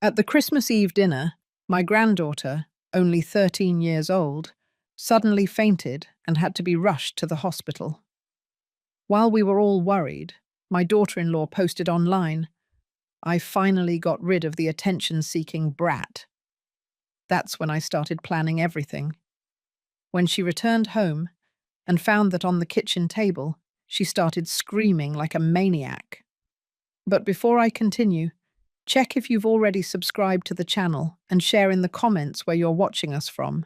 At the Christmas Eve dinner, my granddaughter, only 13 years old, suddenly fainted and had to be rushed to the hospital. While we were all worried, my daughter-in-law posted online, "I finally got rid of the attention-seeking brat." That's when I started planning everything. When she returned home and found that on the kitchen table, she started screaming like a maniac. But before I continue, check if you've already subscribed to the channel and share in the comments where you're watching us from.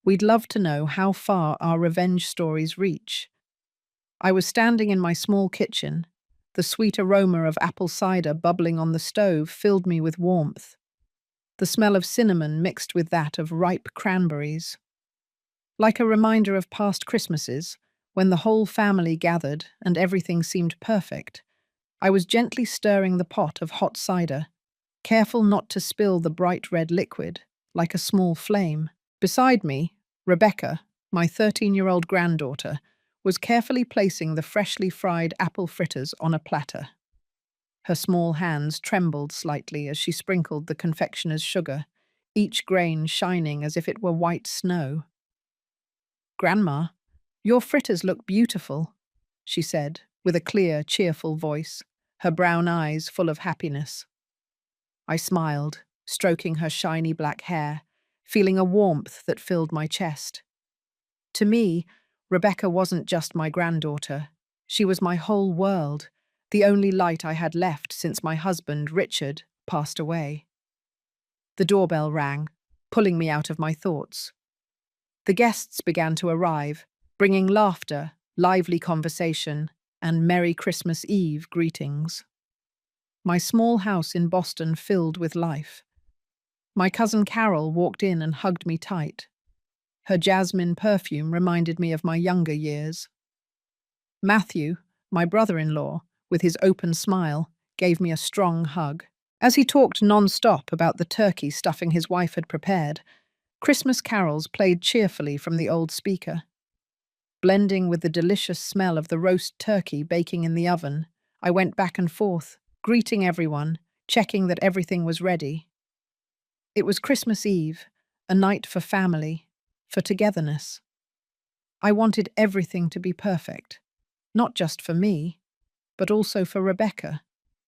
We'd love to know how far our revenge stories reach. I was standing in my small kitchen. The sweet aroma of apple cider bubbling on the stove filled me with warmth. The smell of cinnamon mixed with that of ripe cranberries. Like a reminder of past Christmases, when the whole family gathered and everything seemed perfect, I was gently stirring the pot of hot cider, careful not to spill the bright red liquid, like a small flame. Beside me, Rebecca, my 13-year-old granddaughter, was carefully placing the freshly fried apple fritters on a platter. Her small hands trembled slightly as she sprinkled the confectioner's sugar, each grain shining as if it were white snow. "Grandma, your fritters look beautiful," she said, with a clear, cheerful voice, her brown eyes full of happiness. I smiled, stroking her shiny black hair, feeling a warmth that filled my chest. To me, Rebecca wasn't just my granddaughter. She was my whole world, the only light I had left since my husband, Richard, passed away. The doorbell rang, pulling me out of my thoughts. The guests began to arrive, bringing laughter, lively conversation, and Merry Christmas Eve greetings. My small house in Boston filled with life. My cousin Carol walked in and hugged me tight. Her jasmine perfume reminded me of my younger years. Matthew, my brother-in-law, with his open smile, gave me a strong hug. As he talked non-stop about the turkey stuffing his wife had prepared, Christmas carols played cheerfully from the old speaker. Blending with the delicious smell of the roast turkey baking in the oven, I went back and forth, greeting everyone, checking that everything was ready. It was Christmas Eve, a night for family, for togetherness. I wanted everything to be perfect, not just for me, but also for Rebecca,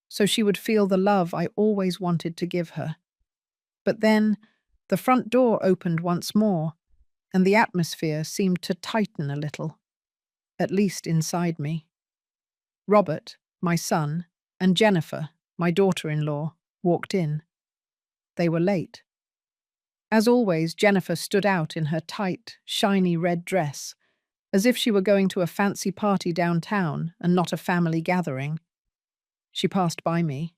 so she would feel the love I always wanted to give her. But then, the front door opened once more, and the atmosphere seemed to tighten a little, at least inside me. Robert, my son, and Jennifer, my daughter-in-law, walked in. They were late. As always, Jennifer stood out in her tight, shiny red dress, as if she were going to a fancy party downtown and not a family gathering. She passed by me.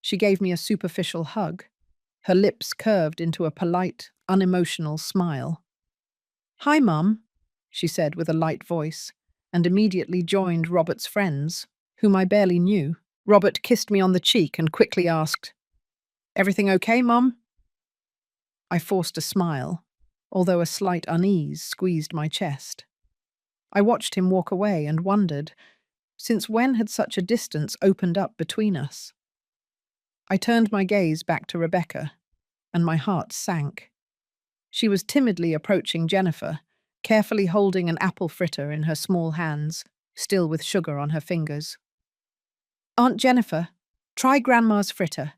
She gave me a superficial hug, her lips curved into a polite, unemotional smile. "Hi, Mum," she said with a light voice, and immediately joined Robert's friends, whom I barely knew. Robert kissed me on the cheek and quickly asked, "Everything okay, Mum?" I forced a smile, although a slight unease squeezed my chest. I watched him walk away and wondered, since when had such a distance opened up between us? I turned my gaze back to Rebecca, and my heart sank. She was timidly approaching Jennifer, carefully holding an apple fritter in her small hands, still with sugar on her fingers. "Aunt Jennifer, try Grandma's fritter.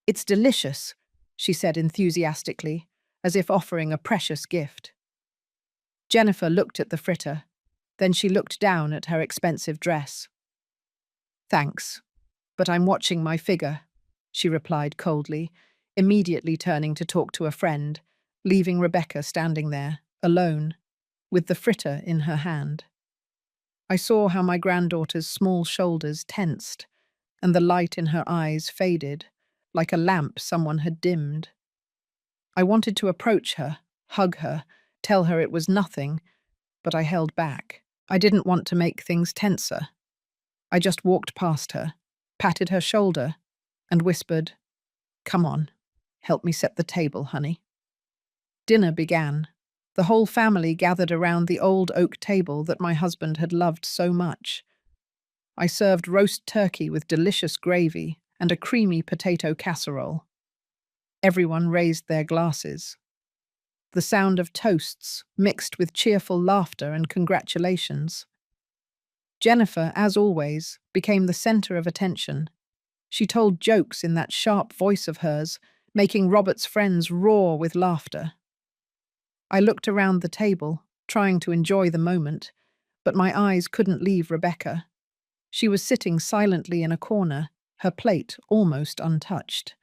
It's delicious," she said enthusiastically, as if offering a precious gift. Jennifer looked at the fritter, then she looked down at her expensive dress. "Thanks, but I'm watching my figure," she replied coldly, immediately turning to talk to a friend, leaving Rebecca standing there, alone, with the fritter in her hand. I saw how my granddaughter's small shoulders tensed, and the light in her eyes faded, like a lamp someone had dimmed. I wanted to approach her, hug her, tell her it was nothing, but I held back. I didn't want to make things tenser. I just walked past her, patted her shoulder, and whispered, "Come on, help me set the table, honey." Dinner began. The whole family gathered around the old oak table that my husband had loved so much. I served roast turkey with delicious gravy and a creamy potato casserole. Everyone raised their glasses. The sound of toasts mixed with cheerful laughter and congratulations. Jennifer, as always, became the center of attention. She told jokes in that sharp voice of hers, making Robert's friends roar with laughter. I looked around the table, trying to enjoy the moment, but my eyes couldn't leave Rebecca. She was sitting silently in a corner, her plate almost untouched.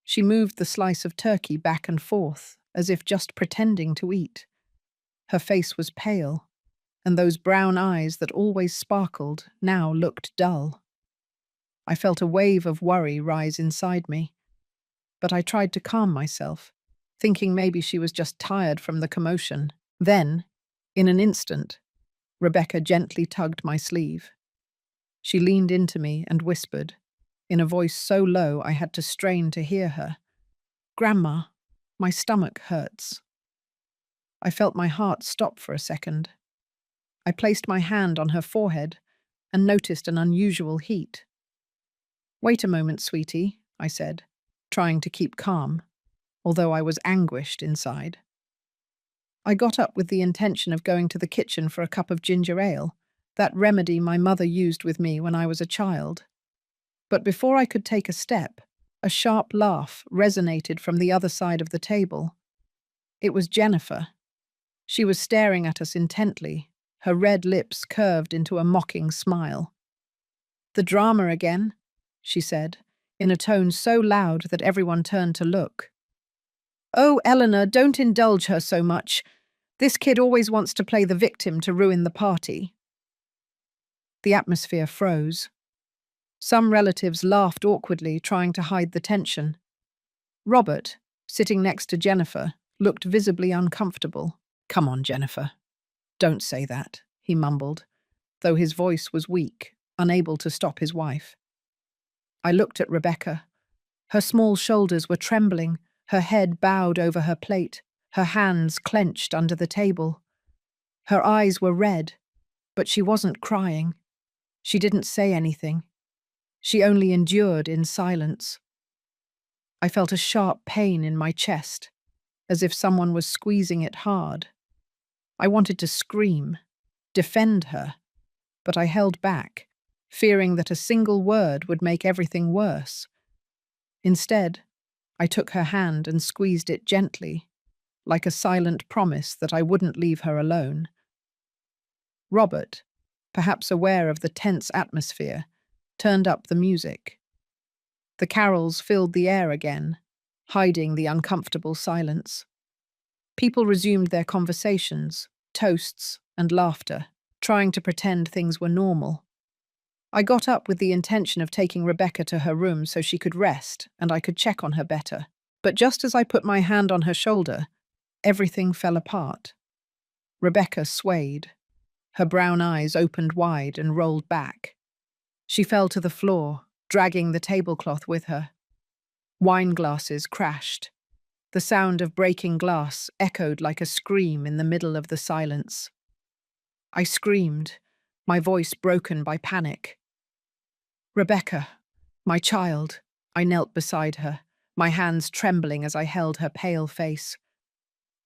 She moved the slice of turkey back and forth, as if just pretending to eat. Her face was pale, and those brown eyes that always sparkled now looked dull. I felt a wave of worry rise inside me, but I tried to calm myself, thinking maybe she was just tired from the commotion. Then, in an instant, Rebecca gently tugged my sleeve. She leaned into me and whispered, in a voice so low I had to strain to hear her, "Grandma, my stomach hurts." I felt my heart stop for a second. I placed my hand on her forehead and noticed an unusual heat. "Wait a moment, sweetie," I said, trying to keep calm, although I was anguished inside. I got up with the intention of going to the kitchen for a cup of ginger ale, that remedy my mother used with me when I was a child. But before I could take a step, a sharp laugh resonated from the other side of the table. It was Jennifer. She was staring at us intently, her red lips curved into a mocking smile. "The drama again," she said, in a tone so loud that everyone turned to look. "Oh, Eleanor, don't indulge her so much. This kid always wants to play the victim to ruin the party." The atmosphere froze. Some relatives laughed awkwardly, trying to hide the tension. Robert, sitting next to Jennifer, looked visibly uncomfortable. "Come on, Jennifer. Don't say that," he mumbled, though his voice was weak, unable to stop his wife. I looked at Rebecca. Her small shoulders were trembling, her head bowed over her plate, her hands clenched under the table. Her eyes were red, but she wasn't crying. She didn't say anything. She only endured in silence. I felt a sharp pain in my chest, as if someone was squeezing it hard. I wanted to scream, defend her, but I held back, fearing that a single word would make everything worse. Instead, I took her hand and squeezed it gently, like a silent promise that I wouldn't leave her alone. Robert, perhaps aware of the tense atmosphere, turned up the music. The carols filled the air again, hiding the uncomfortable silence. People resumed their conversations, toasts, and laughter, trying to pretend things were normal. I got up with the intention of taking Rebecca to her room so she could rest and I could check on her better. But just as I put my hand on her shoulder, everything fell apart. Rebecca swayed. Her brown eyes opened wide and rolled back. She fell to the floor, dragging the tablecloth with her. Wine glasses crashed. The sound of breaking glass echoed like a scream in the middle of the silence. I screamed, my voice broken by panic. "Rebecca, my child," I knelt beside her, my hands trembling as I held her pale face.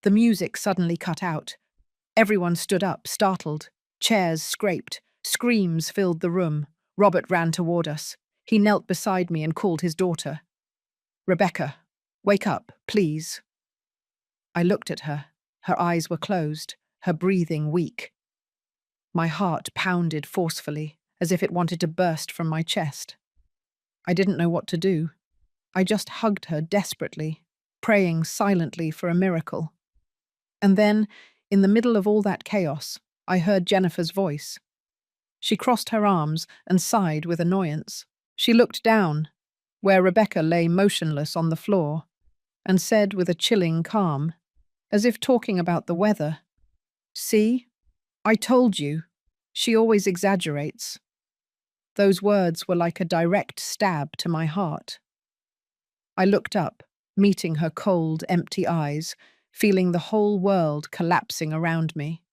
The music suddenly cut out. Everyone stood up, startled. Chairs scraped. Screams filled the room. Robert ran toward us. He knelt beside me and called his daughter. "Rebecca, wake up, please." I looked at her. Her eyes were closed, her breathing weak. My heart pounded forcefully, as if it wanted to burst from my chest. I didn't know what to do. I just hugged her desperately, praying silently for a miracle. And then, in the middle of all that chaos, I heard Jennifer's voice. She crossed her arms and sighed with annoyance. She looked down, where Rebecca lay motionless on the floor, and said with a chilling calm, as if talking about the weather, "See? I told you. She always exaggerates." Those words were like a direct stab to my heart. I looked up, meeting her cold, empty eyes, feeling the whole world collapsing around me.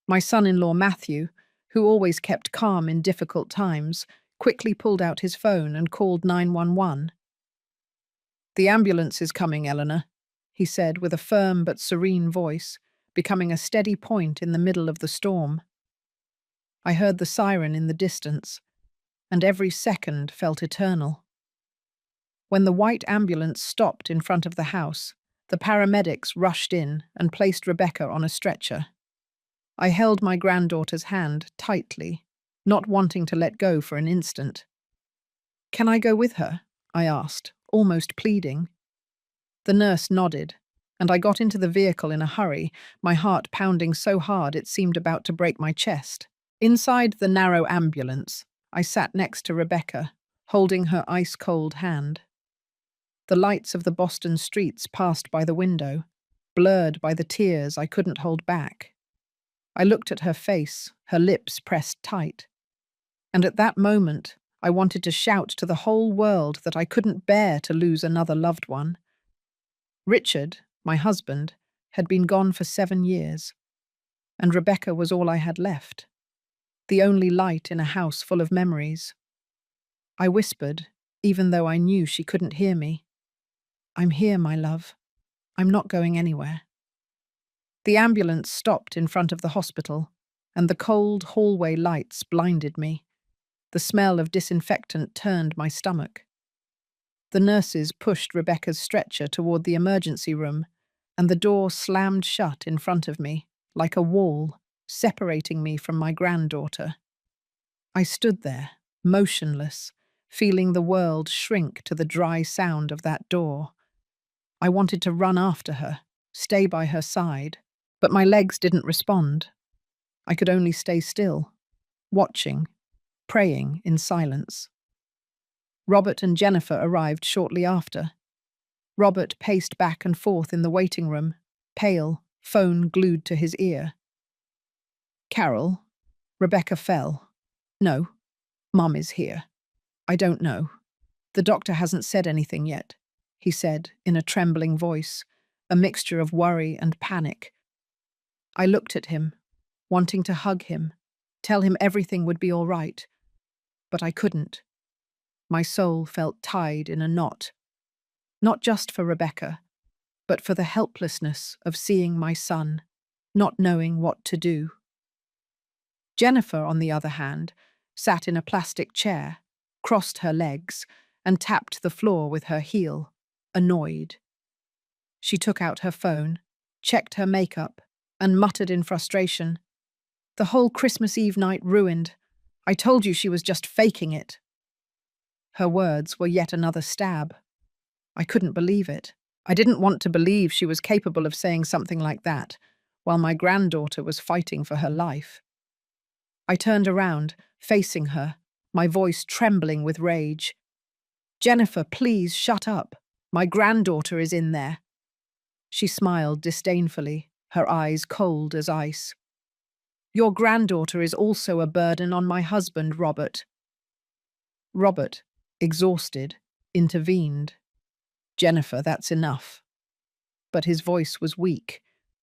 My son-in-law Matthew, who always kept calm in difficult times, quickly pulled out his phone and called 911. "The ambulance is coming, Eleanor," he said with a firm but serene voice, becoming a steady point in the middle of the storm. I heard the siren in the distance, and every second felt eternal. When the white ambulance stopped in front of the house, the paramedics rushed in and placed Rebecca on a stretcher. I held my granddaughter's hand tightly, not wanting to let go for an instant. "Can I go with her?" I asked, almost pleading. The nurse nodded, and I got into the vehicle in a hurry, my heart pounding so hard it seemed about to break my chest. Inside the narrow ambulance, I sat next to Rebecca, holding her ice-cold hand. The lights of the Boston streets passed by the window, blurred by the tears I couldn't hold back. I looked at her face, her lips pressed tight. And at that moment, I wanted to shout to the whole world that I couldn't bear to lose another loved one. Richard, my husband, had been gone for 7 years, and Rebecca was all I had left, the only light in a house full of memories. I whispered, even though I knew she couldn't hear me, "I'm here, my love. I'm not going anywhere." The ambulance stopped in front of the hospital, and the cold hallway lights blinded me. The smell of disinfectant turned my stomach. The nurses pushed Rebecca's stretcher toward the emergency room, and the door slammed shut in front of me, like a wall, separating me from my granddaughter. I stood there, motionless, feeling the world shrink to the dry sound of that door. I wanted to run after her, stay by her side, but my legs didn't respond. I could only stay still, watching, praying in silence. Robert and Jennifer arrived shortly after. Robert paced back and forth in the waiting room, pale, phone glued to his ear. "Carol, Rebecca fell. No, Mum is here. I don't know. The doctor hasn't said anything yet," he said in a trembling voice, a mixture of worry and panic. I looked at him, wanting to hug him, tell him everything would be all right, but I couldn't. My soul felt tied in a knot, not just for Rebecca, but for the helplessness of seeing my son, not knowing what to do. Jennifer, on the other hand, sat in a plastic chair, crossed her legs, and tapped the floor with her heel, annoyed. She took out her phone, checked her makeup, and muttered in frustration, "The whole Christmas Eve night ruined. I told you she was just faking it." Her words were yet another stab. I couldn't believe it. I didn't want to believe she was capable of saying something like that, while my granddaughter was fighting for her life. I turned around, facing her, my voice trembling with rage. "Jennifer, please shut up. My granddaughter is in there." She smiled disdainfully, her eyes cold as ice. "Your granddaughter is also a burden on my husband, Robert." Robert, exhausted, intervened. "Jennifer, that's enough." But his voice was weak,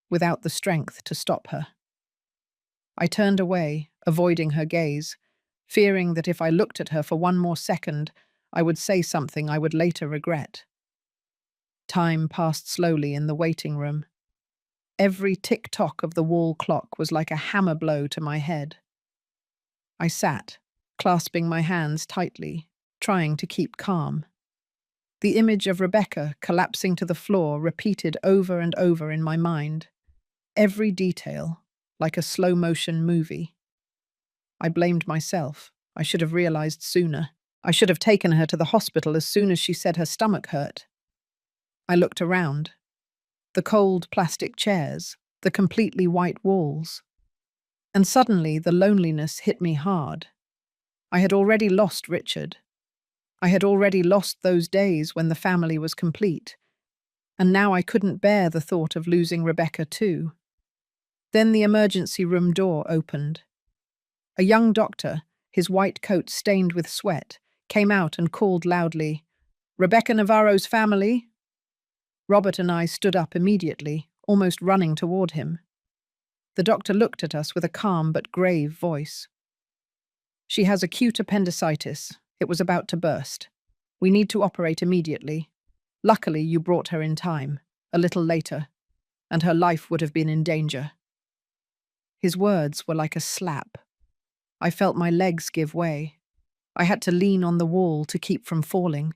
without the strength to stop her. I turned away, avoiding her gaze, fearing that if I looked at her for one more second, I would say something I would later regret. Time passed slowly in the waiting room. Every tick-tock of the wall clock was like a hammer blow to my head. I sat, clasping my hands tightly, trying to keep calm. The image of Rebecca collapsing to the floor repeated over and over in my mind, every detail, like a slow-motion movie. I blamed myself. I should have realized sooner. I should have taken her to the hospital as soon as she said her stomach hurt. I looked around. The cold plastic chairs, the completely white walls. And suddenly the loneliness hit me hard. I had already lost Richard. I had already lost those days when the family was complete. And now I couldn't bear the thought of losing Rebecca too. Then the emergency room door opened. A young doctor, his white coat stained with sweat, came out and called loudly, "Rebecca Navarro's family?" Robert and I stood up immediately, almost running toward him. The doctor looked at us with a calm but grave voice. "She has acute appendicitis. It was about to burst. We need to operate immediately. Luckily, you brought her in time, a little later, and her life would have been in danger." His words were like a slap. I felt my legs give way. I had to lean on the wall to keep from falling.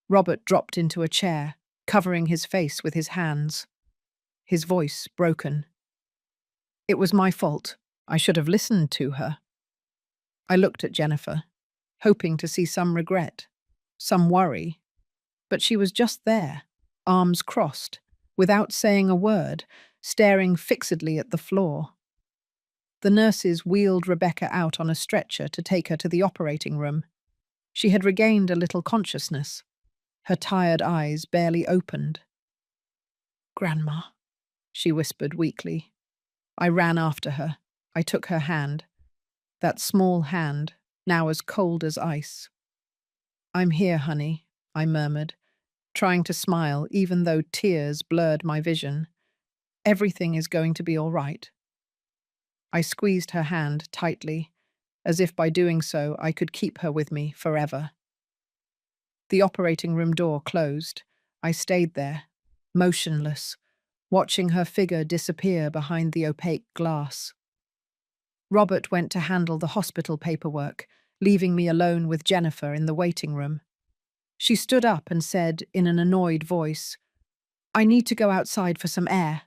Robert dropped into a chair, covering his face with his hands, his voice broken. "It was my fault. I should have listened to her." I looked at Jennifer, hoping to see some regret, some worry, but she was just there, arms crossed, without saying a word, staring fixedly at the floor. The nurses wheeled Rebecca out on a stretcher to take her to the operating room. She had regained a little consciousness. Her tired eyes barely opened. "Grandma," she whispered weakly. I ran after her. I took her hand. That small hand, now as cold as ice. "I'm here, honey," I murmured, trying to smile even though tears blurred my vision. "Everything is going to be all right." I squeezed her hand tightly, as if by doing so I could keep her with me forever. The operating room door closed. I stayed there, motionless, watching her figure disappear behind the opaque glass. Robert went to handle the hospital paperwork, leaving me alone with Jennifer in the waiting room. She stood up and said in an annoyed voice, "I need to go outside for some air."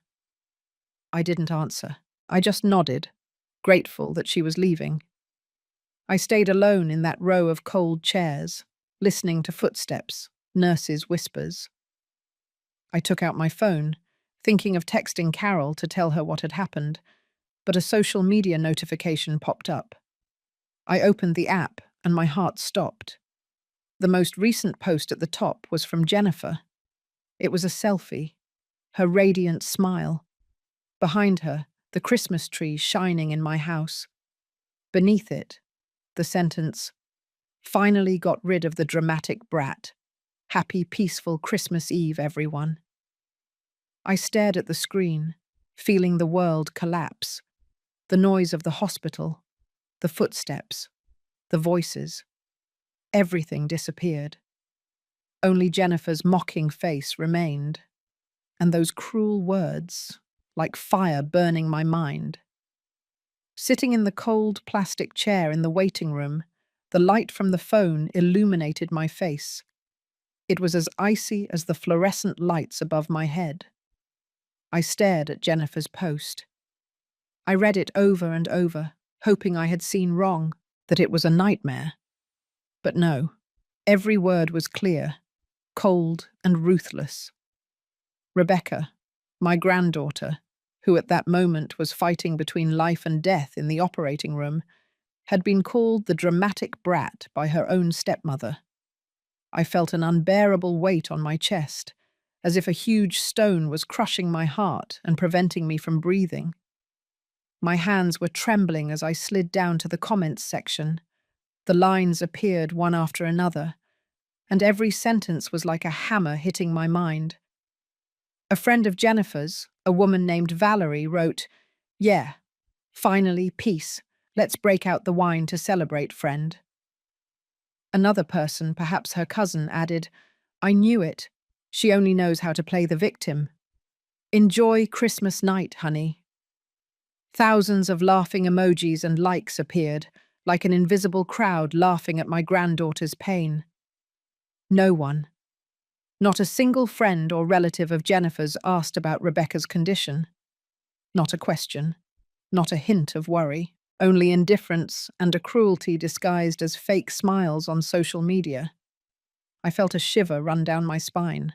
I didn't answer. I just nodded, grateful that she was leaving. I stayed alone in that row of cold chairs, listening to footsteps, nurses' whispers. I took out my phone, thinking of texting Carol to tell her what had happened, but a social media notification popped up. I opened the app and my heart stopped. The most recent post at the top was from Jennifer. It was a selfie, her radiant smile. Behind her, the Christmas tree shining in my house. Beneath it, the sentence, "Finally got rid of the dramatic brat. Happy, peaceful Christmas Eve, everyone." I stared at the screen, feeling the world collapse. The noise of the hospital, the footsteps, the voices. Everything disappeared. Only Jennifer's mocking face remained, and those cruel words, like fire burning my mind. Sitting in the cold plastic chair in the waiting room, the light from the phone illuminated my face. It was as icy as the fluorescent lights above my head. I stared at Jennifer's post. I read it over and over, hoping I had seen wrong, that it was a nightmare. But no, every word was clear, cold and ruthless. Rebecca, my granddaughter, who at that moment was fighting between life and death in the operating room, had been called the dramatic brat by her own stepmother. I felt an unbearable weight on my chest, as if a huge stone was crushing my heart and preventing me from breathing. My hands were trembling as I slid down to the comments section. The lines appeared one after another, and every sentence was like a hammer hitting my mind. A friend of Jennifer's, a woman named Valerie, wrote, "Yeah, finally, peace. Let's break out the wine to celebrate, friend." Another person, perhaps her cousin, added, "I knew it. She only knows how to play the victim. Enjoy Christmas night, honey." Thousands of laughing emojis and likes appeared, like an invisible crowd laughing at my granddaughter's pain. No one, not a single friend or relative of Jennifer's, asked about Rebecca's condition. Not a question, not a hint of worry, only indifference and a cruelty disguised as fake smiles on social media. I felt a shiver run down my spine.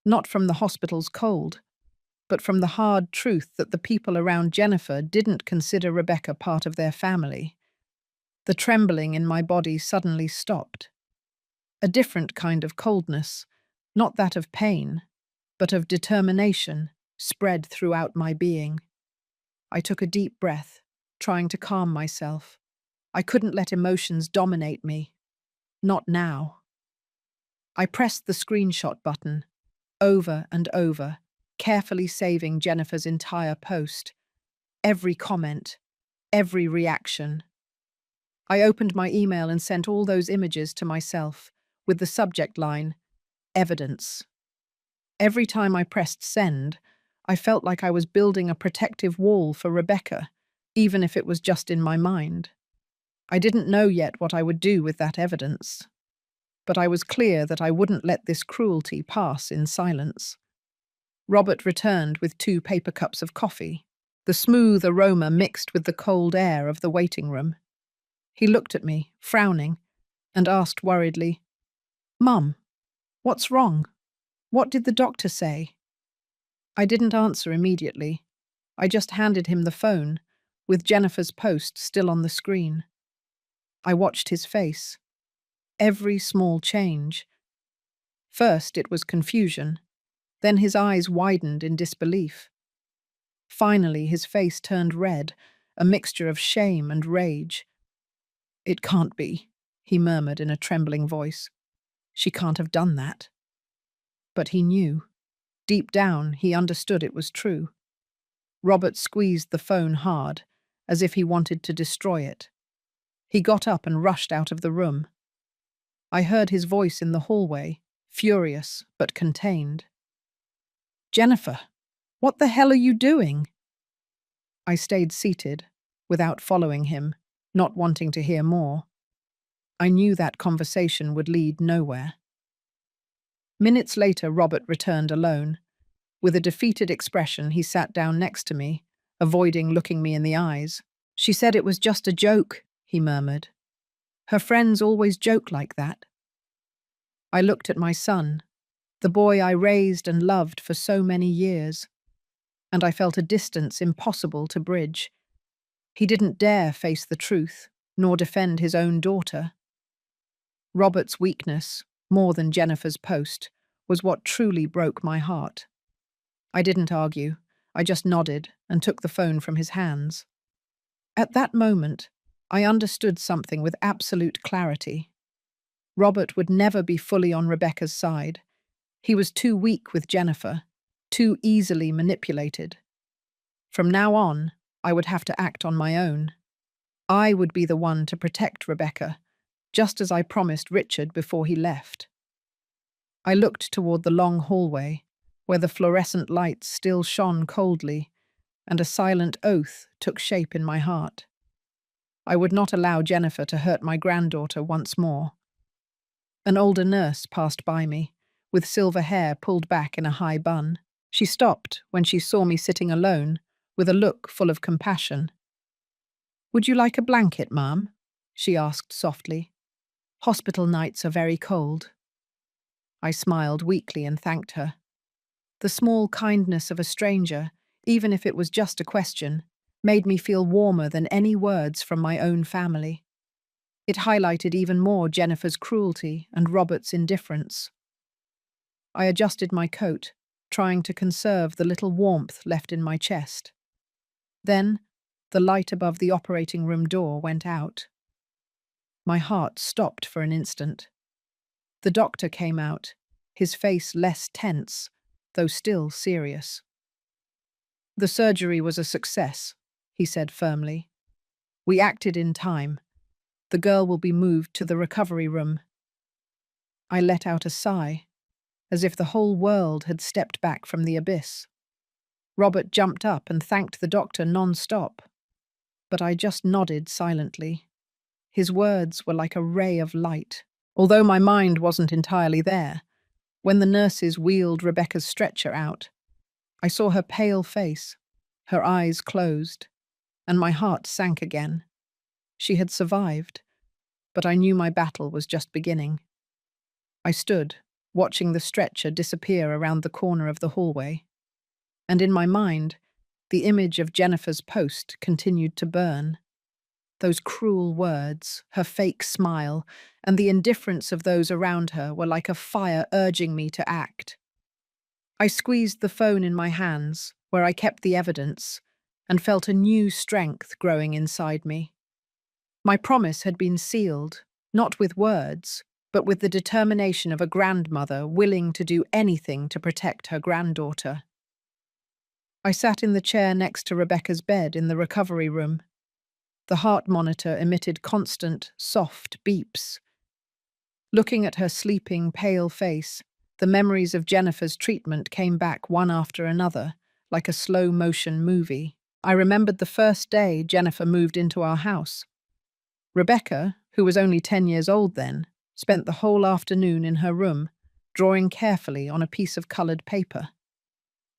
Not from the hospital's cold, but from the hard truth that the people around Jennifer didn't consider Rebecca part of their family. The trembling in my body suddenly stopped. A different kind of coldness, not that of pain, but of determination, spread throughout my being. I took a deep breath, trying to calm myself. I couldn't let emotions dominate me. Not now. I pressed the screenshot button, over and over, carefully saving Jennifer's entire post, every comment, every reaction. I opened my email and sent all those images to myself, with the subject line, evidence. Every time I pressed send, I felt like I was building a protective wall for Rebecca, even if it was just in my mind. I didn't know yet what I would do with that evidence, but I was clear that I wouldn't let this cruelty pass in silence. Robert returned with 2 paper cups of coffee, the smooth aroma mixed with the cold air of the waiting room. He looked at me, frowning, and asked worriedly, "Mum, what's wrong? What did the doctor say?" I didn't answer immediately. I just handed him the phone, with Jennifer's post still on the screen. I watched his face. Every small change. First it was confusion, then his eyes widened in disbelief. Finally his face turned red, a mixture of shame and rage. "It can't be," he murmured in a trembling voice. "She can't have done that." But he knew. Deep down, he understood it was true. Robert squeezed the phone hard, as if he wanted to destroy it. He got up and rushed out of the room. I heard his voice in the hallway, furious but contained. "Jennifer, what the hell are you doing?" I stayed seated, without following him, not wanting to hear more. I knew that conversation would lead nowhere. Minutes later, Robert returned alone. With a defeated expression, he sat down next to me, avoiding looking me in the eyes. "She said it was just a joke," he murmured. "Her friends always joke like that." I looked at my son, the boy I raised and loved for so many years, and I felt a distance impossible to bridge. He didn't dare face the truth, nor defend his own daughter. Robert's weakness, more than Jennifer's post, was what truly broke my heart. I didn't argue. I just nodded and took the phone from his hands. At that moment, I understood something with absolute clarity. Robert would never be fully on Rebecca's side. He was too weak with Jennifer, too easily manipulated. From now on, I would have to act on my own. I would be the one to protect Rebecca, just as I promised Richard before he left. I looked toward the long hallway, where the fluorescent lights still shone coldly, and a silent oath took shape in my heart. I would not allow Jennifer to hurt my granddaughter once more. An older nurse passed by me, with silver hair pulled back in a high bun. She stopped when she saw me sitting alone, with a look full of compassion. "Would you like a blanket, ma'am?" she asked softly. "Hospital nights are very cold." I smiled weakly and thanked her. The small kindness of a stranger, even if it was just a question, made me feel warmer than any words from my own family. It highlighted even more Jennifer's cruelty and Robert's indifference. I adjusted my coat, trying to conserve the little warmth left in my chest. Then, the light above the operating room door went out. My heart stopped for an instant. The doctor came out, his face less tense, though still serious. "The surgery was a success," he said firmly. "We acted in time. The girl will be moved to the recovery room." I let out a sigh, as if the whole world had stepped back from the abyss. Robert jumped up and thanked the doctor non-stop, but I just nodded silently. His words were like a ray of light, although my mind wasn't entirely there. When the nurses wheeled Rebecca's stretcher out, I saw her pale face, her eyes closed, and my heart sank again. She had survived, but I knew my battle was just beginning. I stood, watching the stretcher disappear around the corner of the hallway, and in my mind, the image of Jennifer's post continued to burn. Those cruel words, her fake smile, and the indifference of those around her were like a fire urging me to act. I squeezed the phone in my hands, where I kept the evidence, and felt a new strength growing inside me. My promise had been sealed, not with words, but with the determination of a grandmother willing to do anything to protect her granddaughter. I sat in the chair next to Rebecca's bed in the recovery room. The heart monitor emitted constant, soft beeps. Looking at her sleeping, pale face, The memories of Jennifer's treatment came back one after another, like a slow-motion movie. I remembered the first day Jennifer moved into our house. Rebecca, who was only 10 years old then, spent the whole afternoon in her room, drawing carefully on a piece of coloured paper.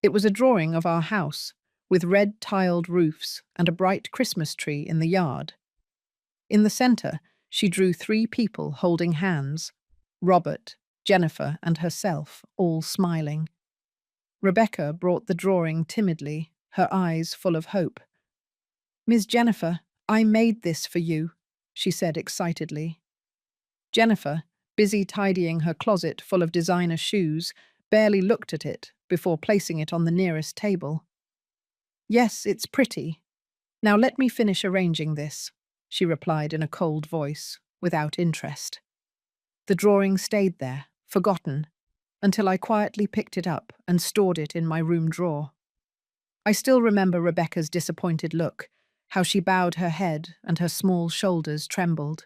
It was a drawing of our house, with red tiled roofs and a bright Christmas tree in the yard. In the centre, she drew 3 people holding hands: Robert, Jennifer, and herself, all smiling. Rebecca brought the drawing timidly, her eyes full of hope. "Miss Jennifer, I made this for you," she said excitedly. Jennifer, busy tidying her closet full of designer shoes, barely looked at it before placing it on the nearest table. "Yes, it's pretty. Now let me finish arranging this," she replied in a cold voice, without interest. The drawing stayed there, forgotten, until I quietly picked it up and stored it in my room drawer. I still remember Rebecca's disappointed look, how she bowed her head and her small shoulders trembled.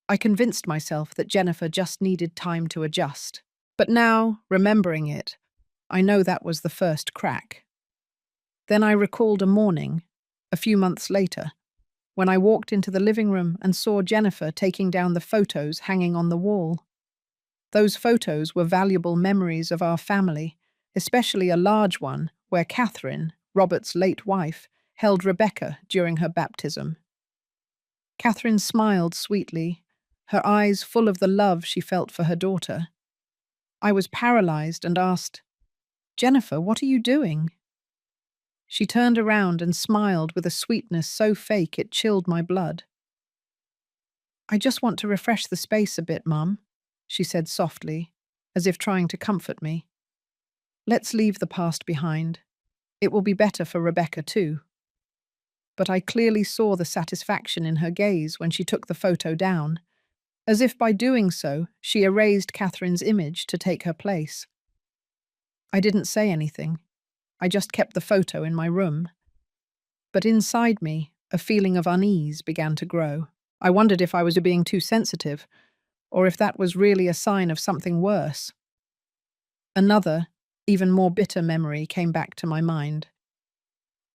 I convinced myself that Jennifer just needed time to adjust. But now, remembering it, I know that was the first crack. Then I recalled a morning, a few months later, when I walked into the living room and saw Jennifer taking down the photos hanging on the wall. Those photos were valuable memories of our family, especially a large one where Catherine, Robert's late wife, held Rebecca during her baptism. Catherine smiled sweetly, her eyes full of the love she felt for her daughter. I was paralyzed and asked, "Jennifer, what are you doing?" She turned around and smiled with a sweetness so fake it chilled my blood. "I just want to refresh the space a bit, Mum," she said softly, as if trying to comfort me. "Let's leave the past behind. It will be better for Rebecca too." But I clearly saw the satisfaction in her gaze when she took the photo down, as if by doing so she erased Catherine's image to take her place. I didn't say anything. I just kept the photo in my room. But inside me, a feeling of unease began to grow. I wondered if I was being too sensitive, or if that was really a sign of something worse. Another, even more bitter memory came back to my mind.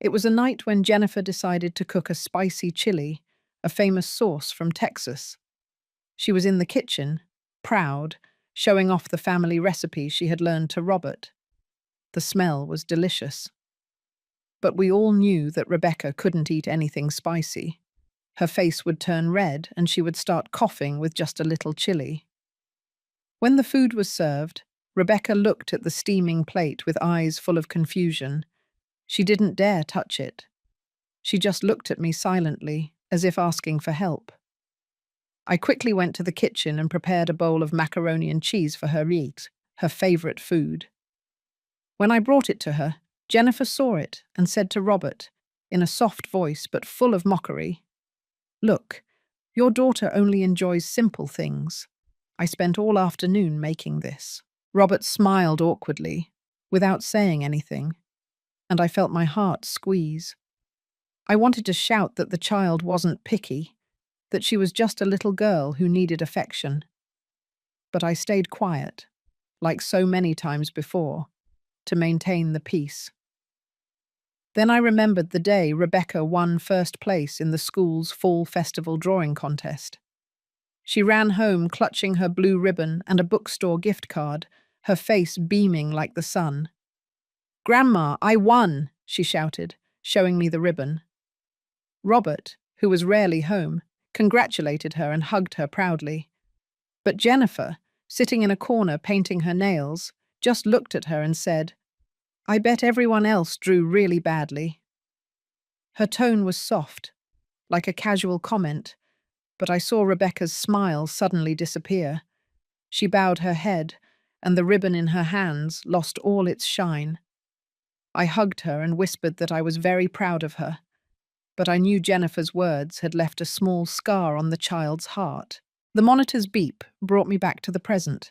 It was a night when Jennifer decided to cook a spicy chili, a famous sauce from Texas. She was in the kitchen, proud, showing off the family recipe she had learned to Robert. The smell was delicious. But we all knew that Rebecca couldn't eat anything spicy. Her face would turn red and she would start coughing with just a little chili. When the food was served, Rebecca looked at the steaming plate with eyes full of confusion. She didn't dare touch it. She just looked at me silently, as if asking for help. I quickly went to the kitchen and prepared a bowl of macaroni and cheese for her to eat, her favorite food. When I brought it to her, Jennifer saw it and said to Robert, in a soft voice but full of mockery, "Look, your daughter only enjoys simple things. I spent all afternoon making this." Robert smiled awkwardly, without saying anything, and I felt my heart squeeze. I wanted to shout that the child wasn't picky, that she was just a little girl who needed affection. But I stayed quiet, like so many times before, to maintain the peace. Then I remembered the day Rebecca won first place in the school's fall festival drawing contest. She ran home clutching her blue ribbon and a bookstore gift card, her face beaming like the sun. "Grandma, I won!" she shouted, showing me the ribbon. Robert, who was rarely home, congratulated her and hugged her proudly. But Jennifer, sitting in a corner painting her nails, just looked at her and said, "I bet everyone else drew really badly." Her tone was soft, like a casual comment, but I saw Rebecca's smile suddenly disappear. She bowed her head, and the ribbon in her hands lost all its shine. I hugged her and whispered that I was very proud of her, but I knew Jennifer's words had left a small scar on the child's heart. The monitor's beep brought me back to the present.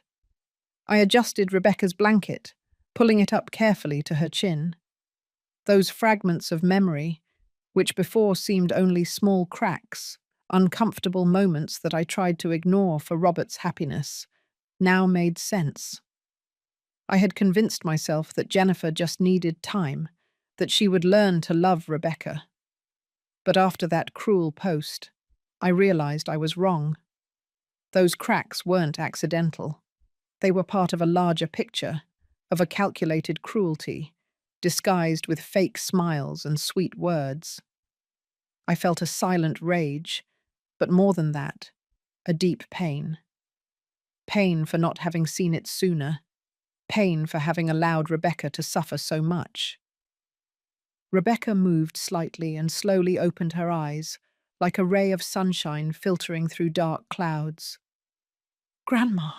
I adjusted Rebecca's blanket, pulling it up carefully to her chin. Those fragments of memory, which before seemed only small cracks, uncomfortable moments that I tried to ignore for Robert's happiness, now made sense. I had convinced myself that Jennifer just needed time, that she would learn to love Rebecca. But after that cruel post, I realized I was wrong. Those cracks weren't accidental. They were part of a larger picture, of a calculated cruelty, disguised with fake smiles and sweet words. I felt a silent rage, but more than that, a deep pain. Pain for not having seen it sooner. Pain for having allowed Rebecca to suffer so much. Rebecca moved slightly and slowly opened her eyes, like a ray of sunshine filtering through dark clouds. "Grandma,"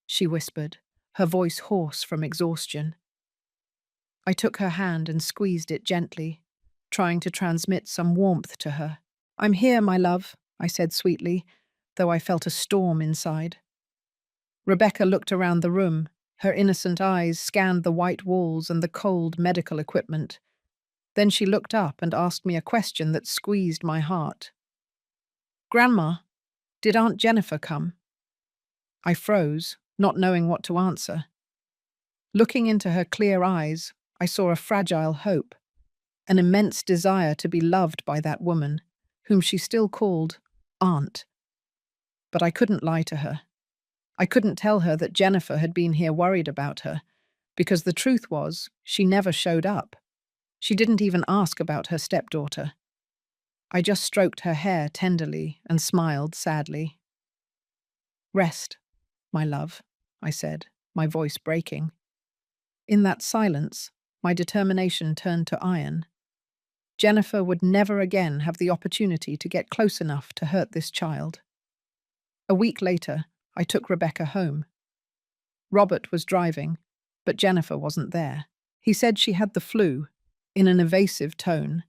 she whispered, her voice hoarse from exhaustion. I took her hand and squeezed it gently, trying to transmit some warmth to her. "I'm here, my love," I said sweetly, though I felt a storm inside. Rebecca looked around the room. Her innocent eyes scanned the white walls and the cold medical equipment. Then she looked up and asked me a question that squeezed my heart. "Grandma, did Aunt Jennifer come?" I froze, not knowing what to answer. Looking into her clear eyes, I saw a fragile hope, an immense desire to be loved by that woman, whom she still called Aunt. But I couldn't lie to her. I couldn't tell her that Jennifer had been here worried about her, because the truth was, she never showed up. She didn't even ask about her stepdaughter. I just stroked her hair tenderly and smiled sadly. "Rest, my love," I said, my voice breaking. In that silence, my determination turned to iron. Jennifer would never again have the opportunity to get close enough to hurt this child. A week later, I took Rebecca home. Robert was driving, but Jennifer wasn't there. He said she had the flu, in an evasive tone,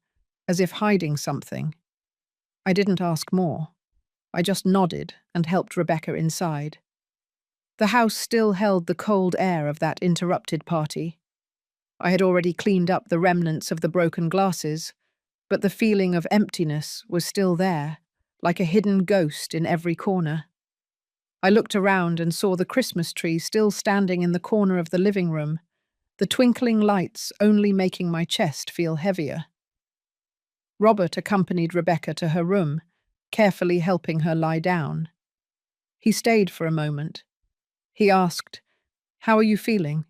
as if hiding something. I didn't ask more. I just nodded and helped Rebecca inside. The house still held the cold air of that interrupted party. I had already cleaned up the remnants of the broken glasses, but the feeling of emptiness was still there, like a hidden ghost in every corner. I looked around and saw the Christmas tree still standing in the corner of the living room, the twinkling lights only making my chest feel heavier. Robert accompanied Rebecca to her room, carefully helping her lie down. He stayed for a moment. He asked, "How are you feeling?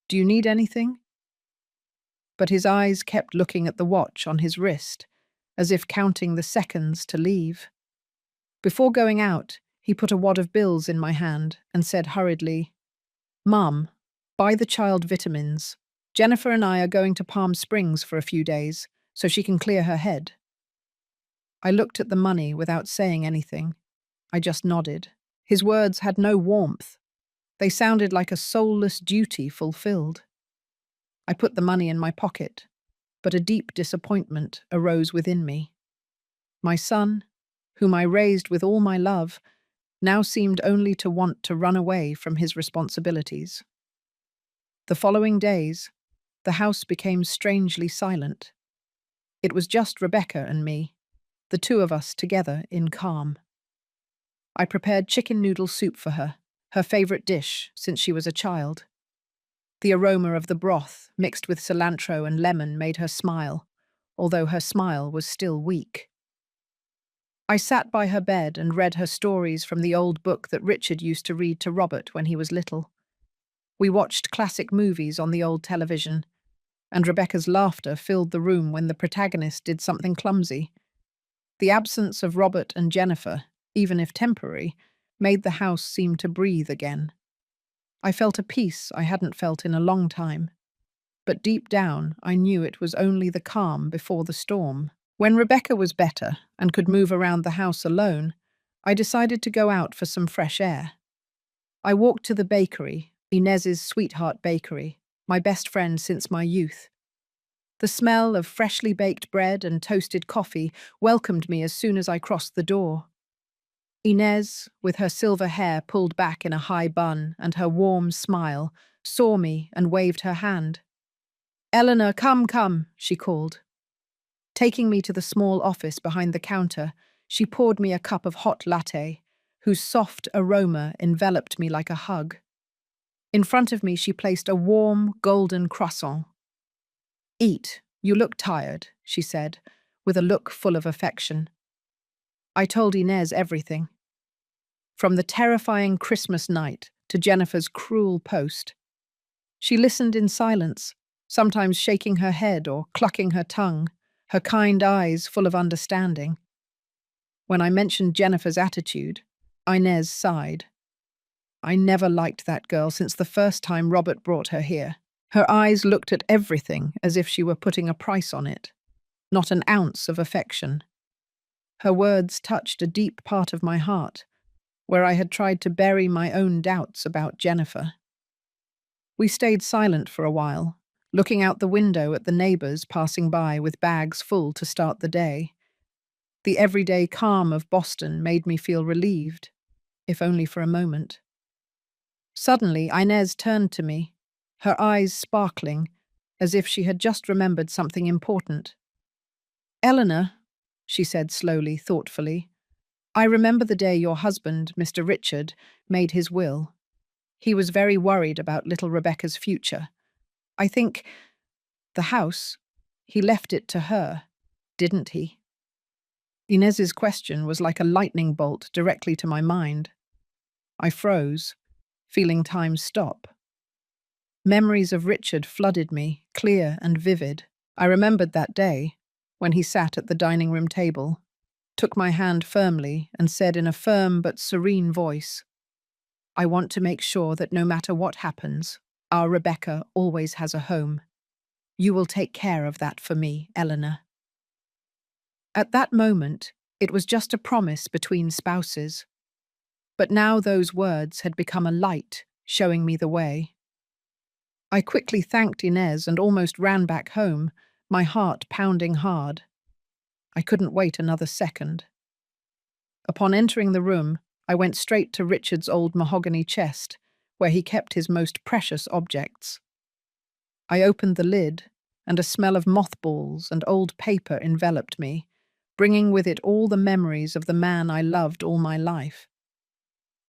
Do you need anything?" But his eyes kept looking at the watch on his wrist, as if counting the seconds to leave. Before going out, he put a wad of bills in my hand and said hurriedly, "Mum, buy the child vitamins. Jennifer and I are going to Palm Springs for a few days, so she can clear her head." I looked at the money without saying anything. I just nodded. His words had no warmth. They sounded like a soulless duty fulfilled. I put the money in my pocket, but a deep disappointment arose within me. My son, whom I raised with all my love, now seemed only to want to run away from his responsibilities. The following days, the house became strangely silent. It was just Rebecca and me, the two of us together in calm. I prepared chicken noodle soup for her favorite dish since she was a child. The aroma of the broth, mixed with cilantro and lemon, made her smile, although her smile was still weak. I sat by her bed and read her stories from the old book that Richard used to read to Robert when he was little. We watched classic movies on the old television, and Rebecca's laughter filled the room when the protagonist did something clumsy. The absence of Robert and Jennifer, even if temporary, made the house seem to breathe again. I felt a peace I hadn't felt in a long time, but deep down I knew it was only the calm before the storm. When Rebecca was better and could move around the house alone, I decided to go out for some fresh air. I walked to the bakery, Inez's Sweetheart Bakery, my best friend since my youth. The smell of freshly baked bread and toasted coffee welcomed me as soon as I crossed the door. Inez, with her silver hair pulled back in a high bun and her warm smile, saw me and waved her hand. "Eleanor, come," she called. Taking me to the small office behind the counter, she poured me a cup of hot latte, whose soft aroma enveloped me like a hug. In front of me, she placed a warm, golden croissant. "Eat, you look tired," she said, with a look full of affection. I told Inez everything. From the terrifying Christmas night to Jennifer's cruel post. She listened in silence, sometimes shaking her head or clucking her tongue, her kind eyes full of understanding. When I mentioned Jennifer's attitude, Inez sighed. I never liked that girl since the first time Robert brought her here. Her eyes looked at everything as if she were putting a price on it, not an ounce of affection. Her words touched a deep part of my heart, where I had tried to bury my own doubts about Jennifer. We stayed silent for a while, looking out the window at the neighbors passing by with bags full to start the day. The everyday calm of Boston made me feel relieved, if only for a moment. Suddenly, Inez turned to me, her eyes sparkling, as if she had just remembered something important. "Eleanor," she said slowly, thoughtfully, "I remember the day your husband, Mr. Richard, made his will. He was very worried about little Rebecca's future. I think the house, he left it to her, didn't he?" Inez's question was like a lightning bolt directly to my mind. I froze, feeling time stop. Memories of Richard flooded me, clear and vivid. I remembered that day, when he sat at the dining room table, took my hand firmly and said in a firm but serene voice, "I want to make sure that no matter what happens, our Rebecca always has a home. You will take care of that for me, Eleanor." At that moment, it was just a promise between spouses. But now those words had become a light, showing me the way. I quickly thanked Inez and almost ran back home, my heart pounding hard. I couldn't wait another second. Upon entering the room, I went straight to Richard's old mahogany chest, where he kept his most precious objects. I opened the lid, and a smell of mothballs and old paper enveloped me, bringing with it all the memories of the man I loved all my life.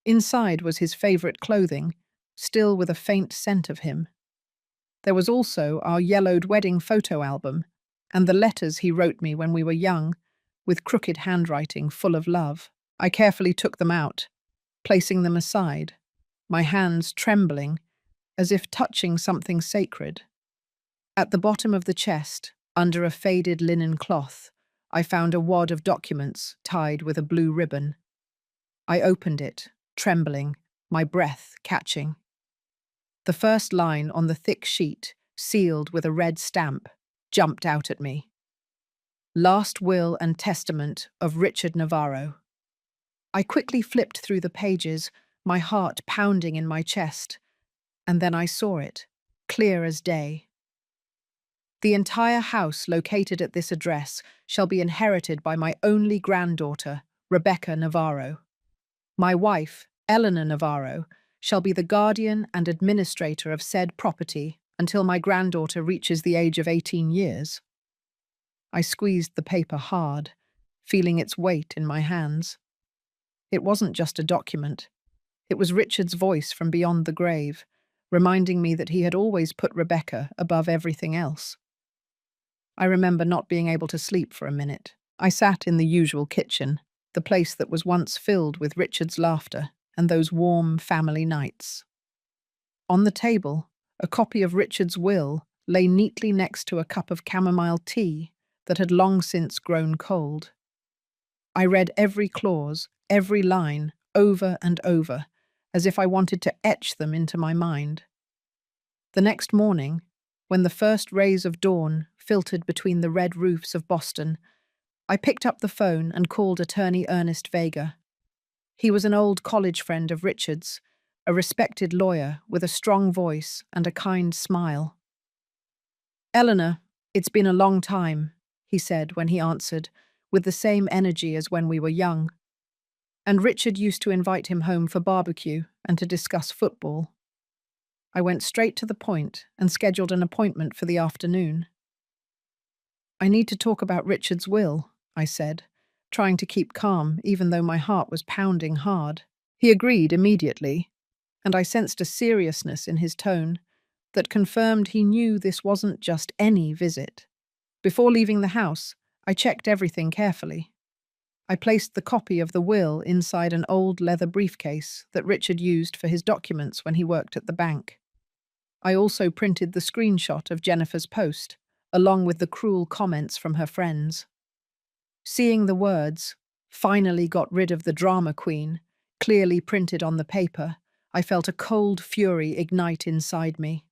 Inside was his favorite clothing, still with a faint scent of him. There was also our yellowed wedding photo album, and the letters he wrote me when we were young, with crooked handwriting full of love. I carefully took them out, placing them aside, my hands trembling, as if touching something sacred. At the bottom of the chest, under a faded linen cloth, I found a wad of documents tied with a blue ribbon. I opened it, trembling, my breath catching. The first line on the thick sheet, sealed with a red stamp, jumped out at me. "Last Will and Testament of Richard Navarro." I quickly flipped through the pages, my heart pounding in my chest, and then I saw it, clear as day. "The entire house located at this address shall be inherited by my only granddaughter, Rebecca Navarro. My wife, Eleanor Navarro, shall be the guardian and administrator of said property until my granddaughter reaches the age of 18 years. I squeezed the paper hard, feeling its weight in my hands. It wasn't just a document. It was Richard's voice from beyond the grave, reminding me that he had always put Rebecca above everything else. I remember not being able to sleep for a minute. I sat in the usual kitchen, the place that was once filled with Richard's laughter and those warm family nights. On the table, a copy of Richard's will lay neatly next to a cup of chamomile tea that had long since grown cold. I read every clause, every line, over and over, as if I wanted to etch them into my mind. The next morning, when the first rays of dawn filtered between the red roofs of Boston, I picked up the phone and called attorney Ernest Vega. He was an old college friend of Richard's, a respected lawyer with a strong voice and a kind smile. "Eleanor, it's been a long time," he said when he answered, with the same energy as when we were young. And Richard used to invite him home for barbecue and to discuss football. I went straight to the point and scheduled an appointment for the afternoon. "I need to talk about Richard's will," I said, trying to keep calm even though my heart was pounding hard. He agreed immediately. and I sensed a seriousness in his tone that confirmed he knew this wasn't just any visit. Before leaving the house, I checked everything carefully. I placed the copy of the will inside an old leather briefcase that Richard used for his documents when he worked at the bank. I also printed the screenshot of Jennifer's post, along with the cruel comments from her friends. Seeing the words, "Finally got rid of the drama queen," clearly printed on the paper, I felt a cold fury ignite inside me.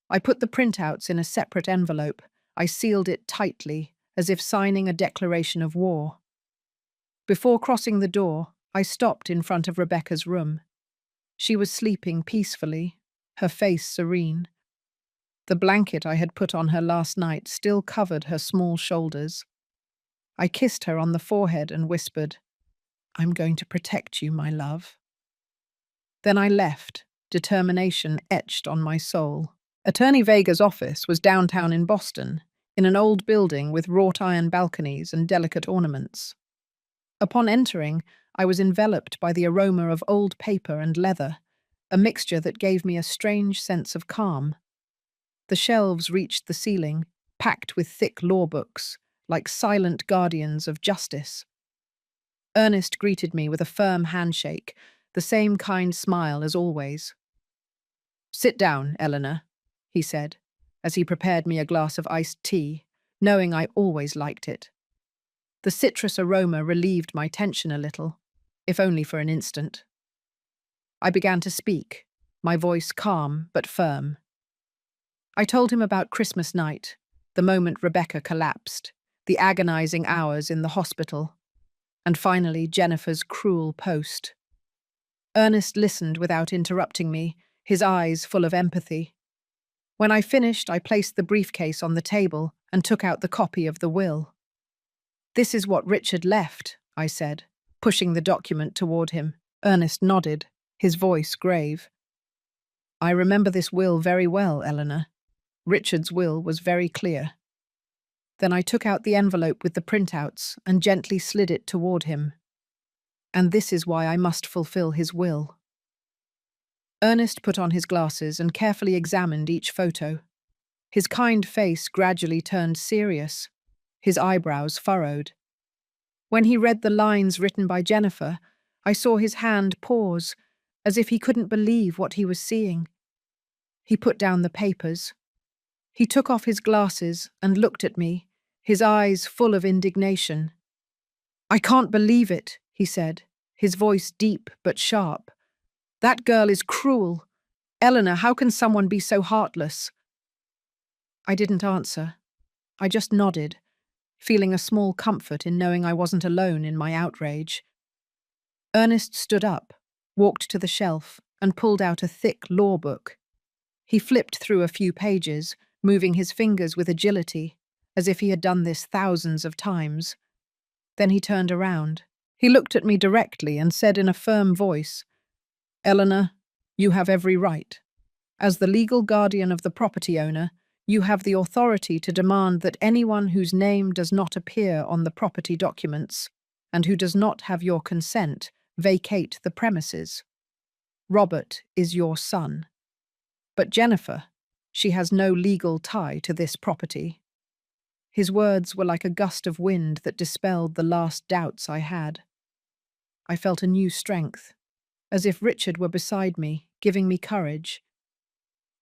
I put the printouts in a separate envelope. I sealed it tightly, as if signing a declaration of war. Before crossing the door, I stopped in front of Rebecca's room. She was sleeping peacefully, her face serene. The blanket I had put on her last night still covered her small shoulders. I kissed her on the forehead and whispered, "I'm going to protect you, my love." Then I left, determination etched on my soul. Attorney Vega's office was downtown in Boston, in an old building with wrought iron balconies and delicate ornaments. Upon entering, I was enveloped by the aroma of old paper and leather, a mixture that gave me a strange sense of calm. The shelves reached the ceiling, packed with thick law books, like silent guardians of justice. Ernest greeted me with a firm handshake, the same kind smile as always. "Sit down, Eleanor," he said, as he prepared me a glass of iced tea, knowing I always liked it. The citrus aroma relieved my tension a little, if only for an instant. I began to speak, my voice calm but firm. I told him about Christmas night, the moment Rebecca collapsed, the agonizing hours in the hospital, and finally Jennifer's cruel post. Ernest listened without interrupting me, his eyes full of empathy. When I finished, I placed the briefcase on the table and took out the copy of the will. "This is what Richard left," I said, pushing the document toward him. Ernest nodded, his voice grave. "I remember this will very well, Eleanor. Richard's will was very clear." Then I took out the envelope with the printouts and gently slid it toward him. "And this is why I must fulfill his will." Ernest put on his glasses and carefully examined each photo. His kind face gradually turned serious, his eyebrows furrowed. When he read the lines written by Jennifer, I saw his hand pause, as if he couldn't believe what he was seeing. He put down the papers. He took off his glasses and looked at me, his eyes full of indignation. "I can't believe it," he said, his voice deep but sharp. "That girl is cruel. Eleanor, how can someone be so heartless?" I didn't answer. I just nodded, feeling a small comfort in knowing I wasn't alone in my outrage. Ernest stood up, walked to the shelf, and pulled out a thick law book. He flipped through a few pages, moving his fingers with agility, as if he had done this thousands of times. Then he turned around. He looked at me directly and said in a firm voice, "Eleanor, you have every right. As the legal guardian of the property owner, you have the authority to demand that anyone whose name does not appear on the property documents and who does not have your consent vacate the premises. Robert is your son. But Jennifer, she has no legal tie to this property." His words were like a gust of wind that dispelled the last doubts I had. I felt a new strength, as if Richard were beside me, giving me courage.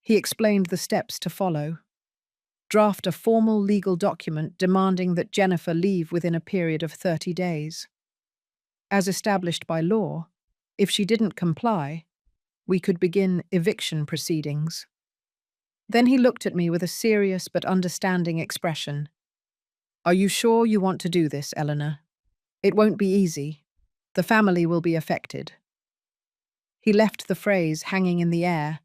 He explained the steps to follow. Draft a formal legal document demanding that Jennifer leave within a period of 30 days. As established by law, if she didn't comply, we could begin eviction proceedings. Then he looked at me with a serious but understanding expression. "Are you sure you want to do this, Eleanor? It won't be easy. The family will be affected." He left the phrase hanging in the air,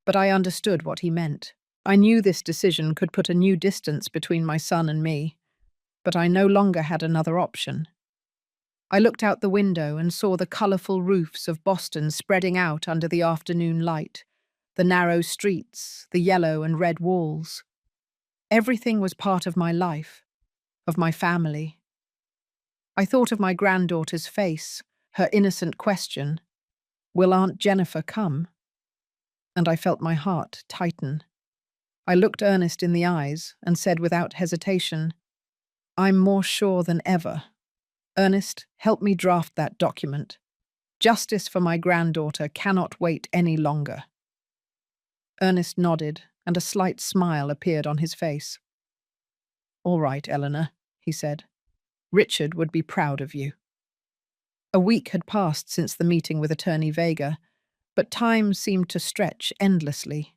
but I understood what he meant. I knew this decision could put a new distance between my son and me, but I no longer had another option. I looked out the window and saw the colourful roofs of Boston spreading out under the afternoon light, the narrow streets, the yellow and red walls. Everything was part of my life, of my family. I thought of my granddaughter's face, her innocent question, "Will Aunt Jennifer come?" and I felt my heart tighten. I looked Ernest in the eyes and said without hesitation, "I'm more sure than ever. Ernest, help me draft that document. Justice for my granddaughter cannot wait any longer." Ernest nodded, and a slight smile appeared on his face. "All right, Eleanor," he said. "Richard would be proud of you." A week had passed since the meeting with Attorney Vega, but time seemed to stretch endlessly.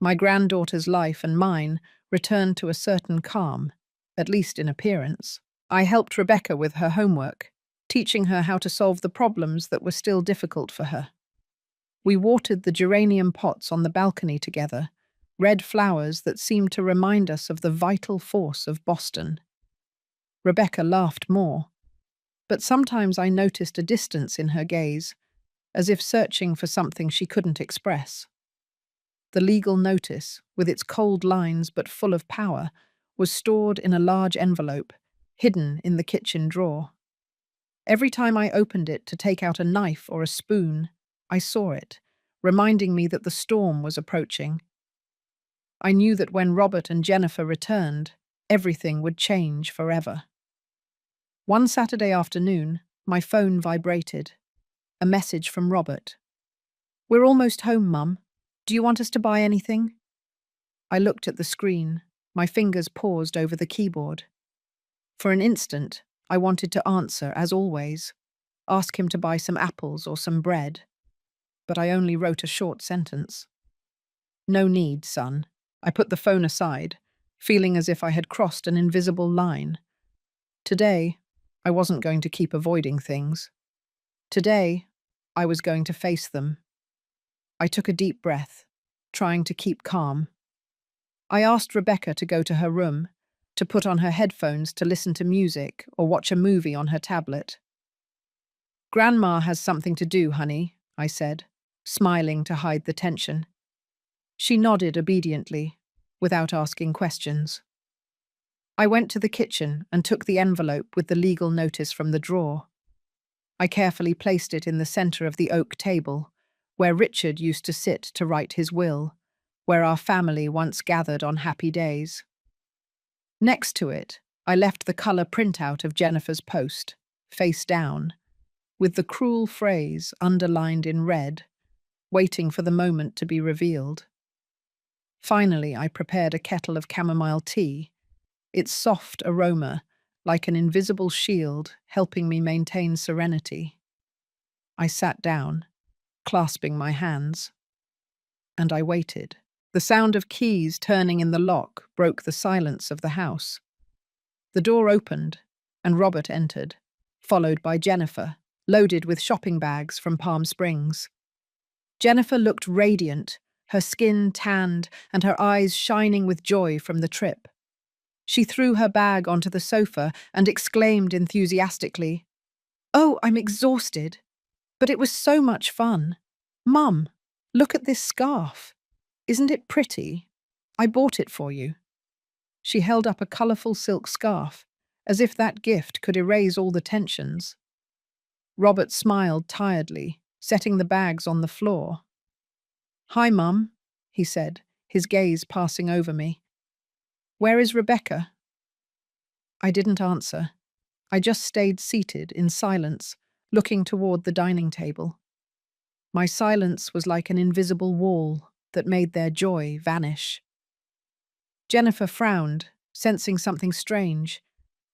My granddaughter's life and mine returned to a certain calm, at least in appearance. I helped Rebecca with her homework, teaching her how to solve the problems that were still difficult for her. We watered the geranium pots on the balcony together, red flowers that seemed to remind us of the vital force of Boston. Rebecca laughed more, but sometimes I noticed a distance in her gaze, as if searching for something she couldn't express. The legal notice, with its cold lines but full of power, was stored in a large envelope, hidden in the kitchen drawer. Every time I opened it to take out a knife or a spoon, I saw it, reminding me that the storm was approaching. I knew that when Robert and Jennifer returned, everything would change forever. One Saturday afternoon, my phone vibrated. A message from Robert. "We're almost home, Mum. Do you want us to buy anything?" I looked at the screen, my fingers paused over the keyboard. For an instant, I wanted to answer, as always, ask him to buy some apples or some bread, but I only wrote a short sentence. "No need, son." I put the phone aside, feeling as if I had crossed an invisible line. Today, I wasn't going to keep avoiding things. Today, I was going to face them. I took a deep breath, trying to keep calm. I asked Rebecca to go to her room, to put on her headphones to listen to music or watch a movie on her tablet. "Grandma has something to do, honey," I said, smiling to hide the tension. She nodded obediently, without asking questions. I went to the kitchen and took the envelope with the legal notice from the drawer. I carefully placed it in the center of the oak table, where Richard used to sit to write his will, where our family once gathered on happy days. Next to it, I left the color printout of Jennifer's post, face down, with the cruel phrase underlined in red, waiting for the moment to be revealed. Finally, I prepared a kettle of chamomile tea, its soft aroma like an invisible shield helping me maintain serenity. I sat down, clasping my hands, and I waited. The sound of keys turning in the lock broke the silence of the house. The door opened, and Robert entered, followed by Jennifer, loaded with shopping bags from Palm Springs. Jennifer looked radiant, her skin tanned and her eyes shining with joy from the trip. She threw her bag onto the sofa and exclaimed enthusiastically, "Oh, I'm exhausted, but it was so much fun. Mum, look at this scarf. Isn't it pretty? I bought it for you." She held up a colourful silk scarf, as if that gift could erase all the tensions. Robert smiled tiredly, setting the bags on the floor. "Hi, Mum," he said, his gaze passing over me. "Where is Rebecca?" I didn't answer. I just stayed seated in silence, looking toward the dining table. My silence was like an invisible wall that made their joy vanish. Jennifer frowned, sensing something strange.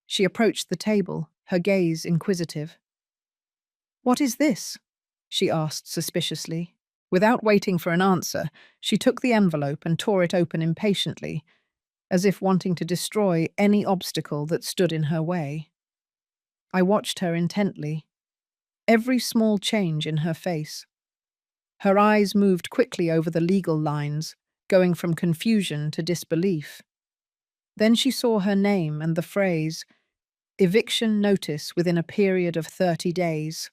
She approached the table, her gaze inquisitive. "What is this?" she asked suspiciously. Without waiting for an answer, she took the envelope and tore it open impatiently, as if wanting to destroy any obstacle that stood in her way. I watched her intently, every small change in her face. Her eyes moved quickly over the legal lines, going from confusion to disbelief. Then she saw her name and the phrase, "Eviction notice within a period of 30 days."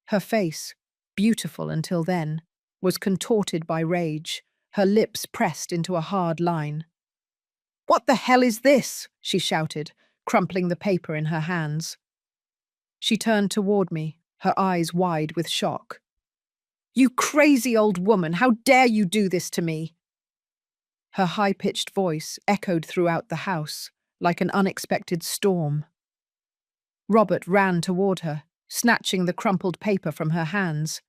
Her face, beautiful until then, was contorted by rage, her lips pressed into a hard line. "What the hell is this?" she shouted, crumpling the paper in her hands. She turned toward me, her eyes wide with shock. You crazy old woman, how dare you do this to me? Her high-pitched voice echoed throughout the house, like an unexpected storm. Robert ran toward her, snatching the crumpled paper from her hands.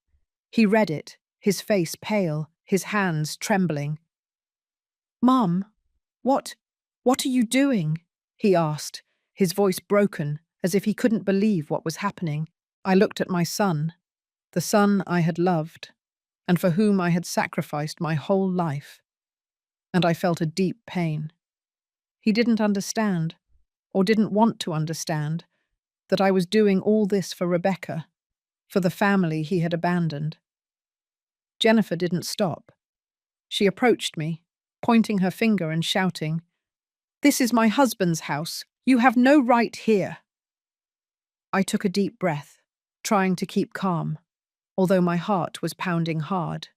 He read it, his face pale, his hands trembling. "Mom, what are you doing?" he asked, his voice broken, as if he couldn't believe what was happening. I looked at my son, the son I had loved, and for whom I had sacrificed my whole life, and I felt a deep pain. He didn't understand, or didn't want to understand, that I was doing all this for Rebecca, for the family he had abandoned. Jennifer didn't stop. She approached me, pointing her finger and shouting, "This is my husband's house. You have no right here." I took a deep breath, trying to keep calm, although my heart was pounding hard.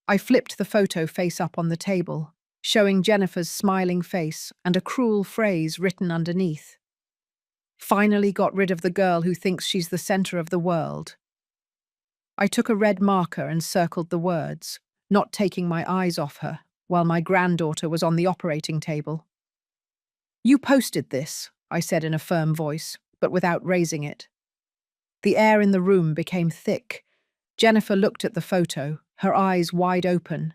I flipped the photo face up on the table, showing Jennifer's smiling face and a cruel phrase written underneath. "Finally got rid of the girl who thinks she's the center of the world." I took a red marker and circled the words, not taking my eyes off her, while my granddaughter was on the operating table. "You posted this," I said in a firm voice, but without raising it. The air in the room became thick. Jennifer looked at the photo, her eyes wide open,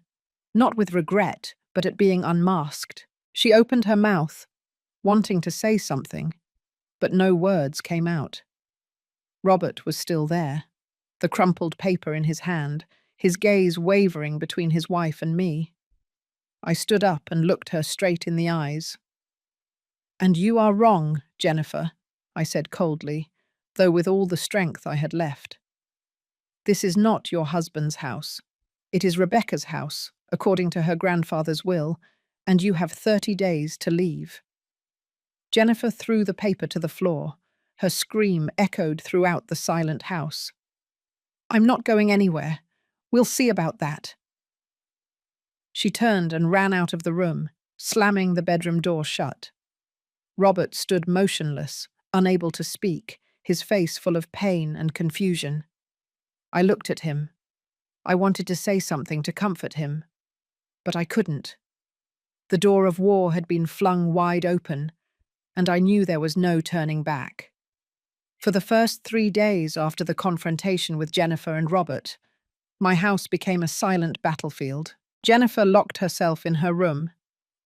not with regret, but at being unmasked. She opened her mouth, wanting to say something, but no words came out. Robert was still there, the crumpled paper in his hand, his gaze wavering between his wife and me. I stood up and looked her straight in the eyes. "And you are wrong, Jennifer," I said coldly, though with all the strength I had left. "This is not your husband's house. It is Rebecca's house, according to her grandfather's will, and you have 30 days to leave." Jennifer threw the paper to the floor. Her scream echoed throughout the silent house. "I'm not going anywhere. We'll see about that." She turned and ran out of the room, slamming the bedroom door shut. Robert stood motionless, unable to speak, his face full of pain and confusion. I looked at him. I wanted to say something to comfort him, but I couldn't. The door of war had been flung wide open, and I knew there was no turning back. For the first 3 days after the confrontation with Jennifer and Robert, my house became a silent battlefield. Jennifer locked herself in her room,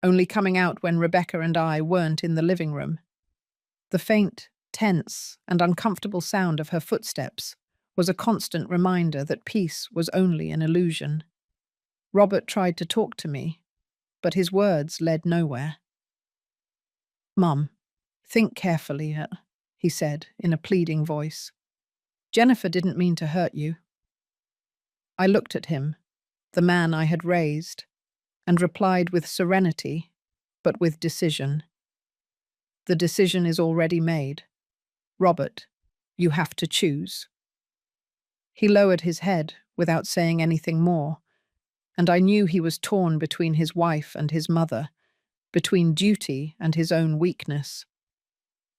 only coming out when Rebecca and I weren't in the living room. The faint, tense, and uncomfortable sound of her footsteps was a constant reminder that peace was only an illusion. Robert tried to talk to me, but his words led nowhere. "Mum, think carefully," he said in a pleading voice. "Jennifer didn't mean to hurt you." I looked at him, the man I had raised, and replied with serenity, but with decision. "The decision is already made. Robert, you have to choose." He lowered his head without saying anything more, and I knew he was torn between his wife and his mother, between duty and his own weakness.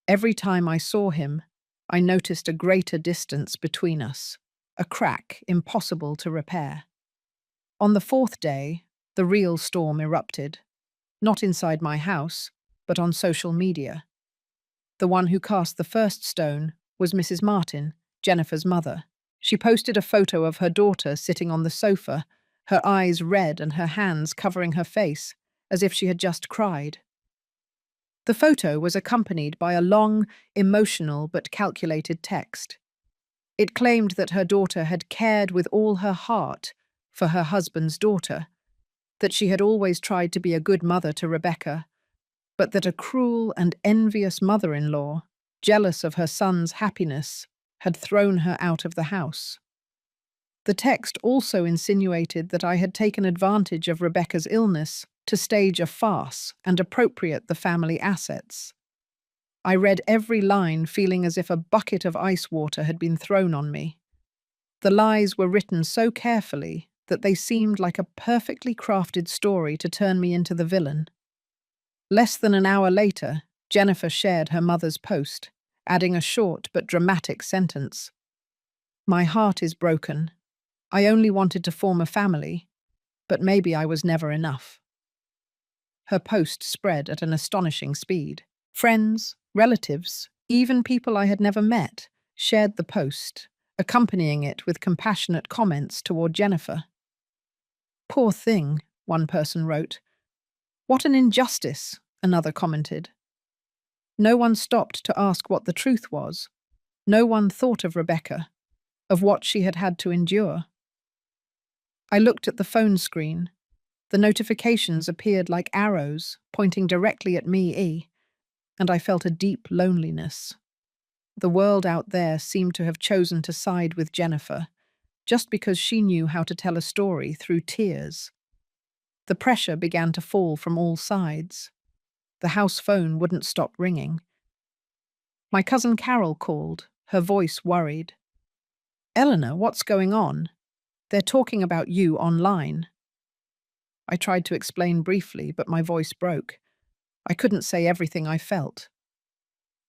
Every time I saw him, I noticed a greater distance between us, a crack impossible to repair. On the 4th day, the real storm erupted, not inside my house, but on social media. The one who cast the first stone was Mrs. Martin, Jennifer's mother. She posted a photo of her daughter sitting on the sofa, her eyes red and her hands covering her face, as if she had just cried. The photo was accompanied by a long, emotional but calculated text. It claimed that her daughter had cared with all her heart for her husband's daughter, that she had always tried to be a good mother to Rebecca, but that a cruel and envious mother-in-law, jealous of her son's happiness, had thrown her out of the house. The text also insinuated that I had taken advantage of Rebecca's illness to stage a farce and appropriate the family assets. I read every line feeling as if a bucket of ice water had been thrown on me. The lies were written so carefully that they seemed like a perfectly crafted story to turn me into the villain. Less than an hour later, Jennifer shared her mother's post, adding a short but dramatic sentence. "My heart is broken. I only wanted to form a family, but maybe I was never enough. Her post spread at an astonishing speed. Friends, relatives, even people I had never met shared the post, accompanying it with compassionate comments toward Jennifer. "Poor thing," one person wrote. "What an injustice," another commented. No one stopped to ask what the truth was. No one thought of Rebecca, of what she had had to endure. I looked at the phone screen. The notifications appeared like arrows, pointing directly at me, and I felt a deep loneliness. The world out there seemed to have chosen to side with Jennifer, just because she knew how to tell a story through tears. The pressure began to fall from all sides. The house phone wouldn't stop ringing. My cousin Carol called, her voice worried. "Eleanor, what's going on? They're talking about you online." I tried to explain briefly, but my voice broke. I couldn't say everything I felt.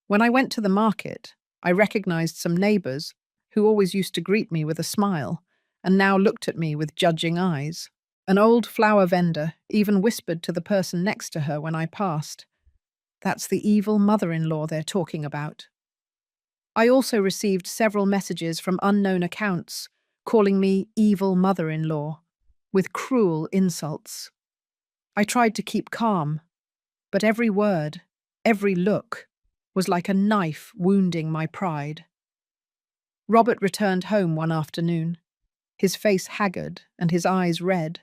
When I went to the market, I recognized some neighbors who always used to greet me with a smile, and now looked at me with judging eyes. An old flower vendor even whispered to the person next to her when I passed, "That's the evil mother-in-law they're talking about." I also received several messages from unknown accounts calling me evil mother-in-law, with cruel insults. I tried to keep calm, but every word, every look, was like a knife wounding my pride. Robert returned home one afternoon, his face haggard and his eyes red.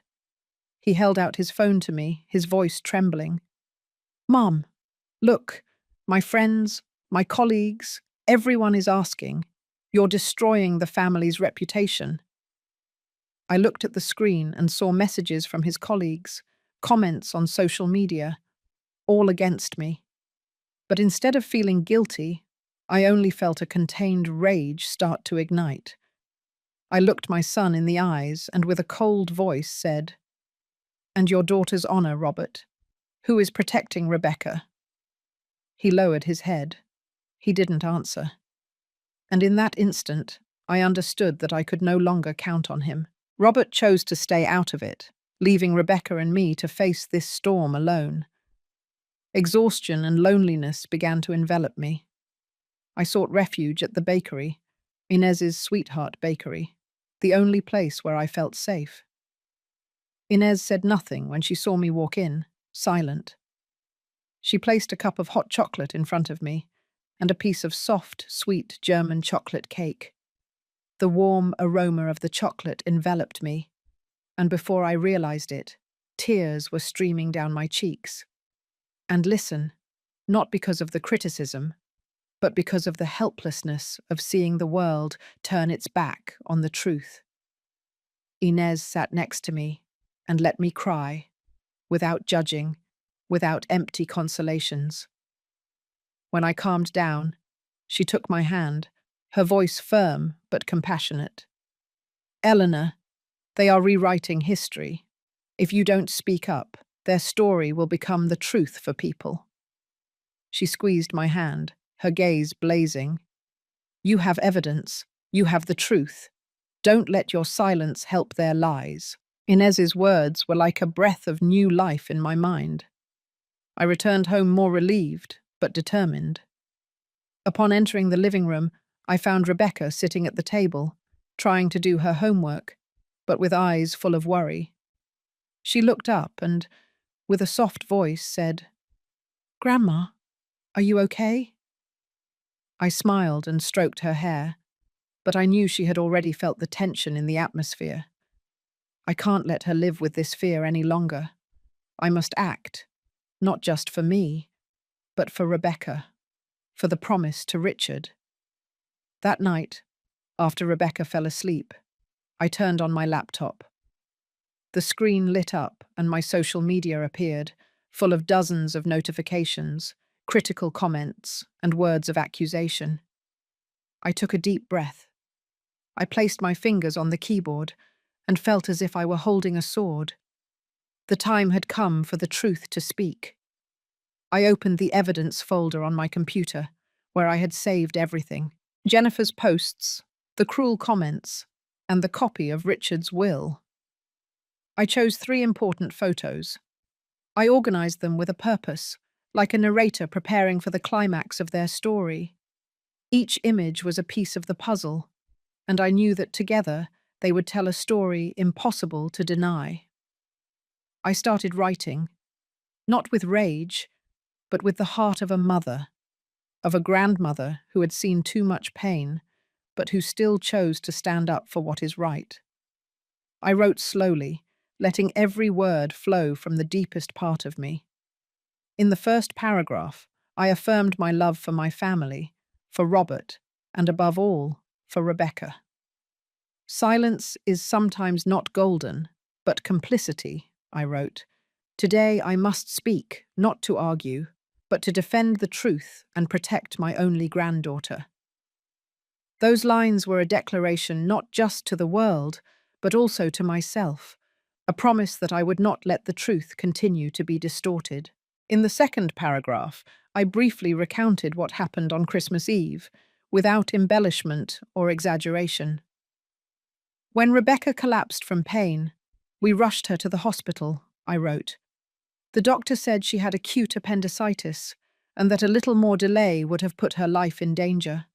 He held out his phone to me, his voice trembling. "Mom, look, my friends, my colleagues, everyone is asking. You're destroying the family's reputation." I looked at the screen and saw messages from his colleagues, comments on social media, all against me. But instead of feeling guilty, I only felt a contained rage start to ignite. I looked my son in the eyes and with a cold voice said, "And your daughter's honor, Robert? Who is protecting Rebecca?" He lowered his head. He didn't answer. And in that instant, I understood that I could no longer count on him. Robert chose to stay out of it, leaving Rebecca and me to face this storm alone. Exhaustion and loneliness began to envelop me. I sought refuge at the bakery, Inez's sweetheart bakery, the only place where I felt safe. Inez said nothing when she saw me walk in, silent. She placed a cup of hot chocolate in front of me and a piece of soft, sweet German chocolate cake. The warm aroma of the chocolate enveloped me, and before I realized it, tears were streaming down my cheeks. And listen, not because of the criticism, but because of the helplessness of seeing the world turn its back on the truth. Inez sat next to me and let me cry, without judging, without empty consolations. When I calmed down, she took my hand, her voice firm but compassionate. "Eleanor, they are rewriting history. If you don't speak up, their story will become the truth for people." She squeezed my hand, her gaze blazing. "You have evidence. You have the truth. Don't let your silence help their lies." Inez's words were like a breath of new life in my mind. I returned home more relieved, but determined. Upon entering the living room, I found Rebecca sitting at the table, trying to do her homework, but with eyes full of worry. She looked up and, with a soft voice, said, "Grandma, are you okay?" I smiled and stroked her hair, but I knew she had already felt the tension in the atmosphere. I can't let her live with this fear any longer. I must act, not just for me, but for Rebecca, for the promise to Richard. That night, after Rebecca fell asleep, I turned on my laptop. The screen lit up and my social media appeared, full of dozens of notifications, critical comments, and words of accusation. I took a deep breath. I placed my fingers on the keyboard and felt as if I were holding a sword. The time had come for the truth to speak. I opened the evidence folder on my computer, where I had saved everything. Jennifer's posts, the cruel comments, and the copy of Richard's will. I chose 3 important photos. I organized them with a purpose, like a narrator preparing for the climax of their story. Each image was a piece of the puzzle, and I knew that together they would tell a story impossible to deny. I started writing, not with rage, but with the heart of a mother, of a grandmother who had seen too much pain, but who still chose to stand up for what is right. I wrote slowly, letting every word flow from the deepest part of me. In the first paragraph, I affirmed my love for my family, for Robert, and above all, for Rebecca. Silence is sometimes not golden, but complicity, I wrote. Today I must speak, not to argue, but to defend the truth and protect my only granddaughter. Those lines were a declaration not just to the world, but also to myself, a promise that I would not let the truth continue to be distorted. In the second paragraph, I briefly recounted what happened on Christmas Eve, without embellishment or exaggeration. When Rebecca collapsed from pain, we rushed her to the hospital, I wrote. The doctor said she had acute appendicitis, and that a little more delay would have put her life in danger.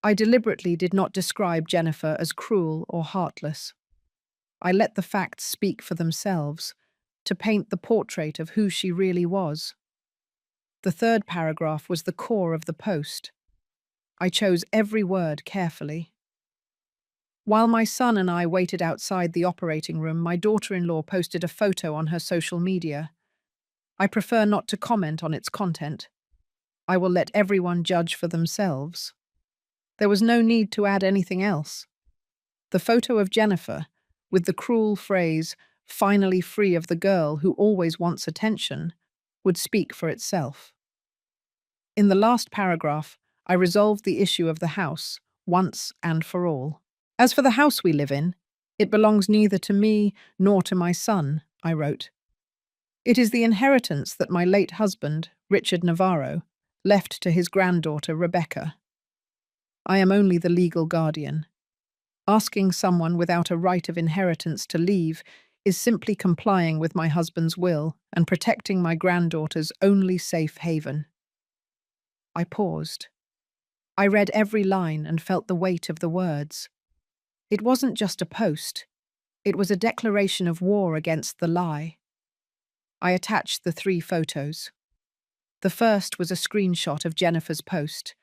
I deliberately did not describe Jennifer as cruel or heartless. I let the facts speak for themselves, to paint the portrait of who she really was. The third paragraph was the core of the post. I chose every word carefully. While my son and I waited outside the operating room, my daughter-in-law posted a photo on her social media. I prefer not to comment on its content. I will let everyone judge for themselves. There was no need to add anything else. The photo of Jennifer, with the cruel phrase, "finally free of the girl who always wants attention," would speak for itself. In the last paragraph, I resolved the issue of the house, once and for all. As for the house we live in, it belongs neither to me nor to my son, I wrote. It is the inheritance that my late husband, Richard Navarro, left to his granddaughter, Rebecca. I am only the legal guardian. Asking someone without a right of inheritance to leave is simply complying with my husband's will and protecting my granddaughter's only safe haven. I paused. I read every line and felt the weight of the words. It wasn't just a post. It was a declaration of war against the lie. I attached the 3 photos. The first was a screenshot of Jennifer's post,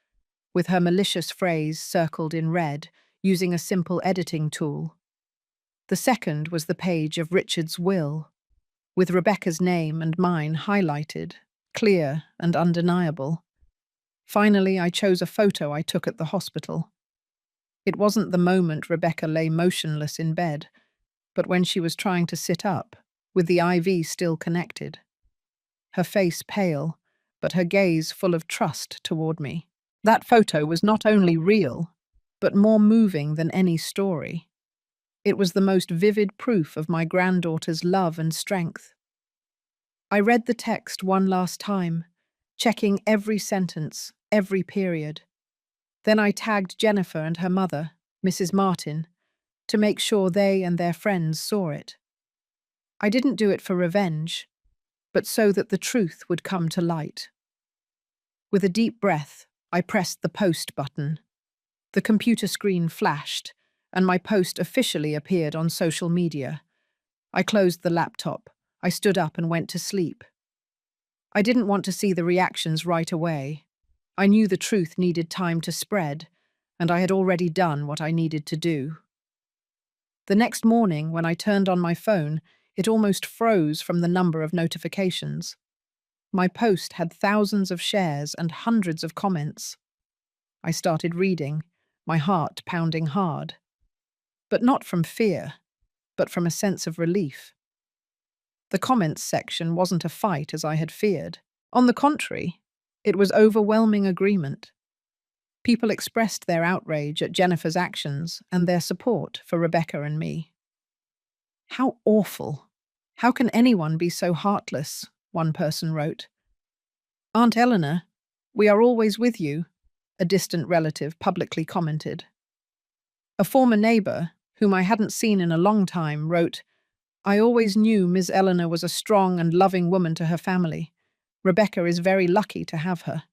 with her malicious phrase circled in red, using a simple editing tool. The second was the page of Richard's will, with Rebecca's name and mine highlighted, clear and undeniable. Finally, I chose a photo I took at the hospital. It wasn't the moment Rebecca lay motionless in bed, but when she was trying to sit up, with the IV still connected. Her face pale, but her gaze full of trust toward me. That photo was not only real, but more moving than any story. It was the most vivid proof of my granddaughter's love and strength. I read the text one last time, checking every sentence, every period. Then I tagged Jennifer and her mother, Mrs. Martin, to make sure they and their friends saw it. I didn't do it for revenge, but so that the truth would come to light. With a deep breath, I pressed the post button. The computer screen flashed, and my post officially appeared on social media. I closed the laptop. I stood up and went to sleep. I didn't want to see the reactions right away. I knew the truth needed time to spread, and I had already done what I needed to do. The next morning, when I turned on my phone, it almost froze from the number of notifications. My post had thousands of shares and hundreds of comments. I started reading, my heart pounding hard. But not from fear, but from a sense of relief. The comments section wasn't a fight as I had feared. On the contrary, it was overwhelming agreement. People expressed their outrage at Jennifer's actions and their support for Rebecca and me. "How awful! How can anyone be so heartless?" one person wrote. "Aunt Eleanor, we are always with you," a distant relative publicly commented. A former neighbour, whom I hadn't seen in a long time, wrote, "I always knew Miss Eleanor was a strong and loving woman to her family. Rebecca is very lucky to have her."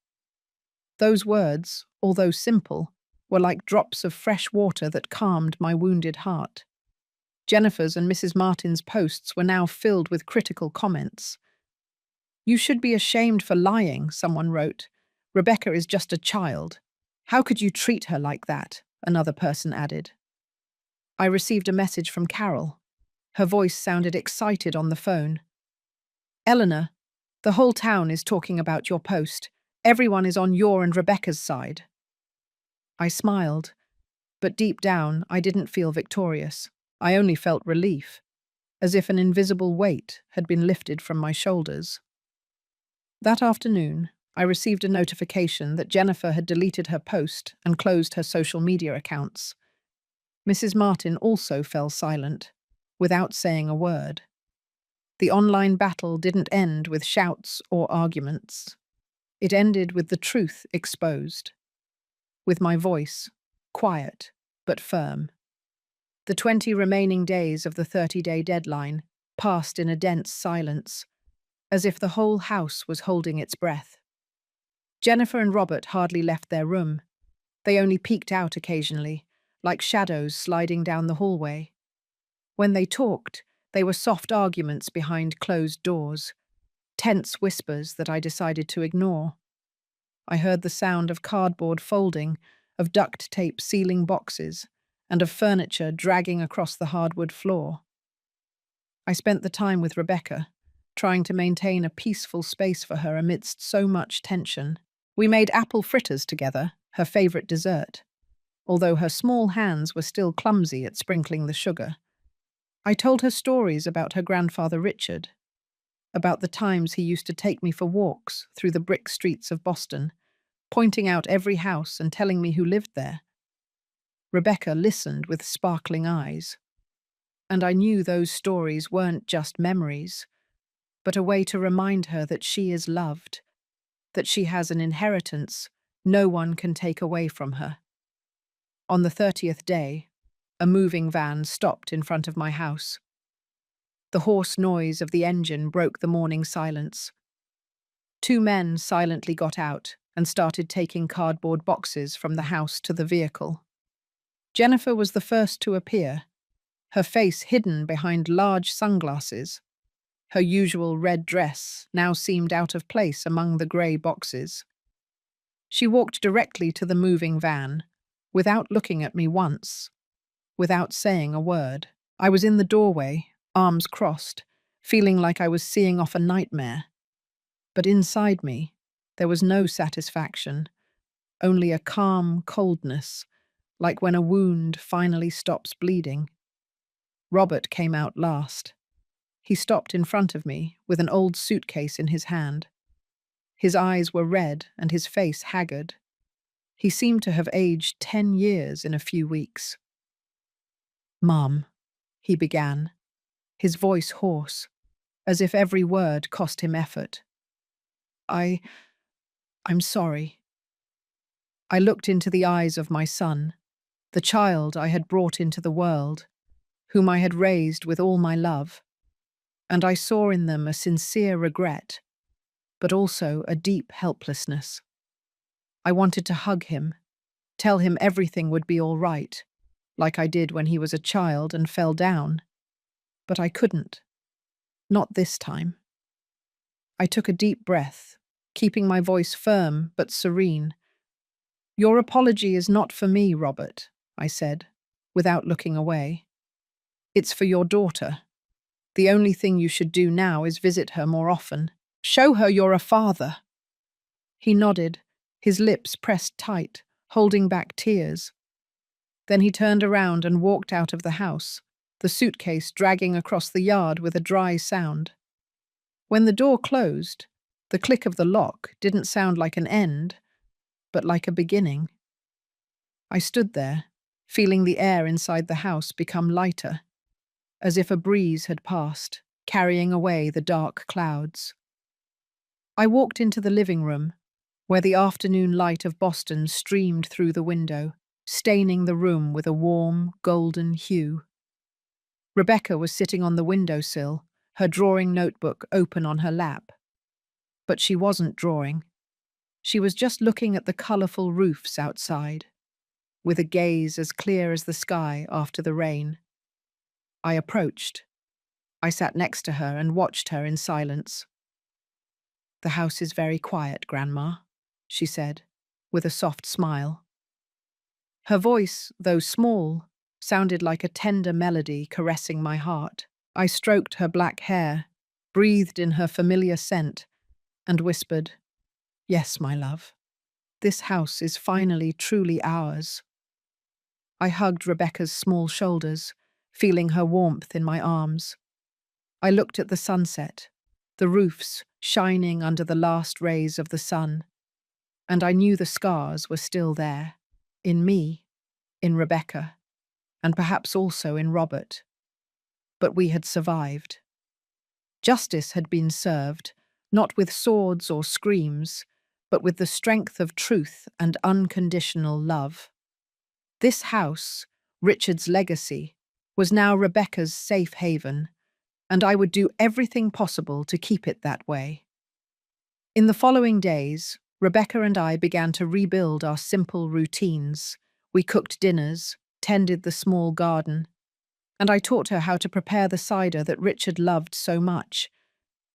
Those words, although simple, were like drops of fresh water that calmed my wounded heart. Jennifer's and Mrs. Martin's posts were now filled with critical comments. "You should be ashamed for lying," someone wrote. "Rebecca is just a child. How could you treat her like that?" another person added. I received a message from Carol. Her voice sounded excited on the phone. "Eleanor, the whole town is talking about your post. Everyone is on your and Rebecca's side." I smiled, but deep down I didn't feel victorious. I only felt relief, as if an invisible weight had been lifted from my shoulders. That afternoon, I received a notification that Jennifer had deleted her post and closed her social media accounts. Mrs. Martin also fell silent, without saying a word. The online battle didn't end with shouts or arguments. It ended with the truth exposed. With my voice, quiet but firm. The 20 remaining days of the 30-day deadline passed in a dense silence, as if the whole house was holding its breath. Jennifer and Robert hardly left their room. They only peeked out occasionally, like shadows sliding down the hallway. When they talked, they were soft arguments behind closed doors, tense whispers that I decided to ignore. I heard the sound of cardboard folding, of duct tape sealing boxes, and of furniture dragging across the hardwood floor. I spent the time with Rebecca, trying to maintain a peaceful space for her amidst so much tension. We made apple fritters together, her favourite dessert, although her small hands were still clumsy at sprinkling the sugar. I told her stories about her grandfather Richard, about the times he used to take me for walks through the brick streets of Boston, pointing out every house and telling me who lived there. Rebecca listened with sparkling eyes, and I knew those stories weren't just memories, but a way to remind her that she is loved, that she has an inheritance no one can take away from her. On the 30th day, a moving van stopped in front of my house. The hoarse noise of the engine broke the morning silence. 2 men silently got out and started taking cardboard boxes from the house to the vehicle. Jennifer was the first to appear, her face hidden behind large sunglasses. Her usual red dress now seemed out of place among the grey boxes. She walked directly to the moving van, without looking at me once, without saying a word. I was in the doorway, arms crossed, feeling like I was seeing off a nightmare. But inside me, there was no satisfaction, only a calm coldness, like when a wound finally stops bleeding. Robert came out last. He stopped in front of me with an old suitcase in his hand. His eyes were red and his face haggard. He seemed to have aged 10 years in a few weeks. "Mom," he began, his voice hoarse, as if every word cost him effort. I'm sorry." I looked into the eyes of my son, the child I had brought into the world, whom I had raised with all my love, and I saw in them a sincere regret, but also a deep helplessness. I wanted to hug him, tell him everything would be all right, like I did when he was a child and fell down, but I couldn't. Not this time. I took a deep breath, keeping my voice firm but serene. "Your apology is not for me, Robert," I said, without looking away. "It's for your daughter. The only thing you should do now is visit her more often. Show her you're a father." He nodded, his lips pressed tight, holding back tears. Then he turned around and walked out of the house, the suitcase dragging across the yard with a dry sound. When the door closed, the click of the lock didn't sound like an end, but like a beginning. I stood there, feeling the air inside the house become lighter, as if a breeze had passed, carrying away the dark clouds. I walked into the living room, where the afternoon light of Boston streamed through the window. staining the room with a warm, golden hue. Rebecca was sitting on the windowsill, her drawing notebook open on her lap. But she wasn't drawing. She was just looking at the colourful roofs outside, with a gaze as clear as the sky after the rain. I approached. I sat next to her and watched her in silence. "The house is very quiet, Grandma," she said, with a soft smile. Her voice, though small, sounded like a tender melody caressing my heart. I stroked her black hair, breathed in her familiar scent, and whispered, "Yes, my love. This house is finally truly ours." I hugged Rebecca's small shoulders, feeling her warmth in my arms. I looked at the sunset, the roofs shining under the last rays of the sun, and I knew the scars were still there, in me, in Rebecca, and perhaps also in Robert. But we had survived. Justice had been served, not with swords or screams, but with the strength of truth and unconditional love. This house, Richard's legacy, was now Rebecca's safe haven, and I would do everything possible to keep it that way. In the following days, Rebecca and I began to rebuild our simple routines. We cooked dinners, tended the small garden, and I taught her how to prepare the cider that Richard loved so much.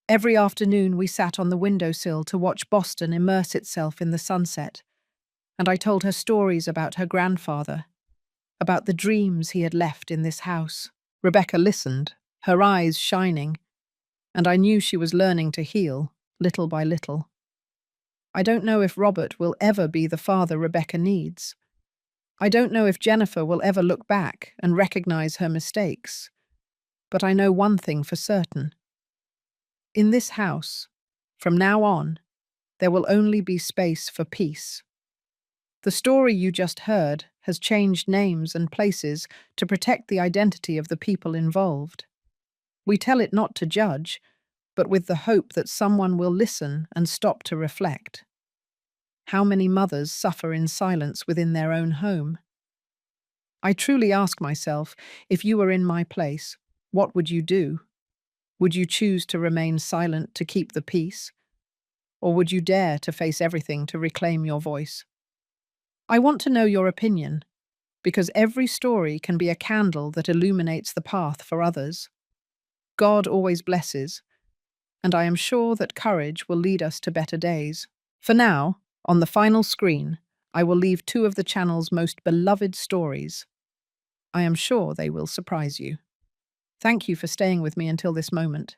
Every afternoon we sat on the windowsill to watch Boston immerse itself in the sunset, and I told her stories about her grandfather, about the dreams he had left in this house. Rebecca listened, her eyes shining, and I knew she was learning to heal, little by little. I don't know if Robert will ever be the father Rebecca needs. I don't know if Jennifer will ever look back and recognize her mistakes. But I know one thing for certain. In this house, from now on, there will only be space for peace. The story you just heard has changed names and places to protect the identity of the people involved. We tell it not to judge, but with the hope that someone will listen and stop to reflect. How many mothers suffer in silence within their own home? I truly ask myself, if you were in my place, what would you do? Would you choose to remain silent to keep the peace? Or would you dare to face everything to reclaim your voice? I want to know your opinion, because every story can be a candle that illuminates the path for others. God always blesses, and I am sure that courage will lead us to better days. For now, on the final screen, I will leave two of the channel's most beloved stories. I am sure they will surprise you. Thank you for staying with me until this moment.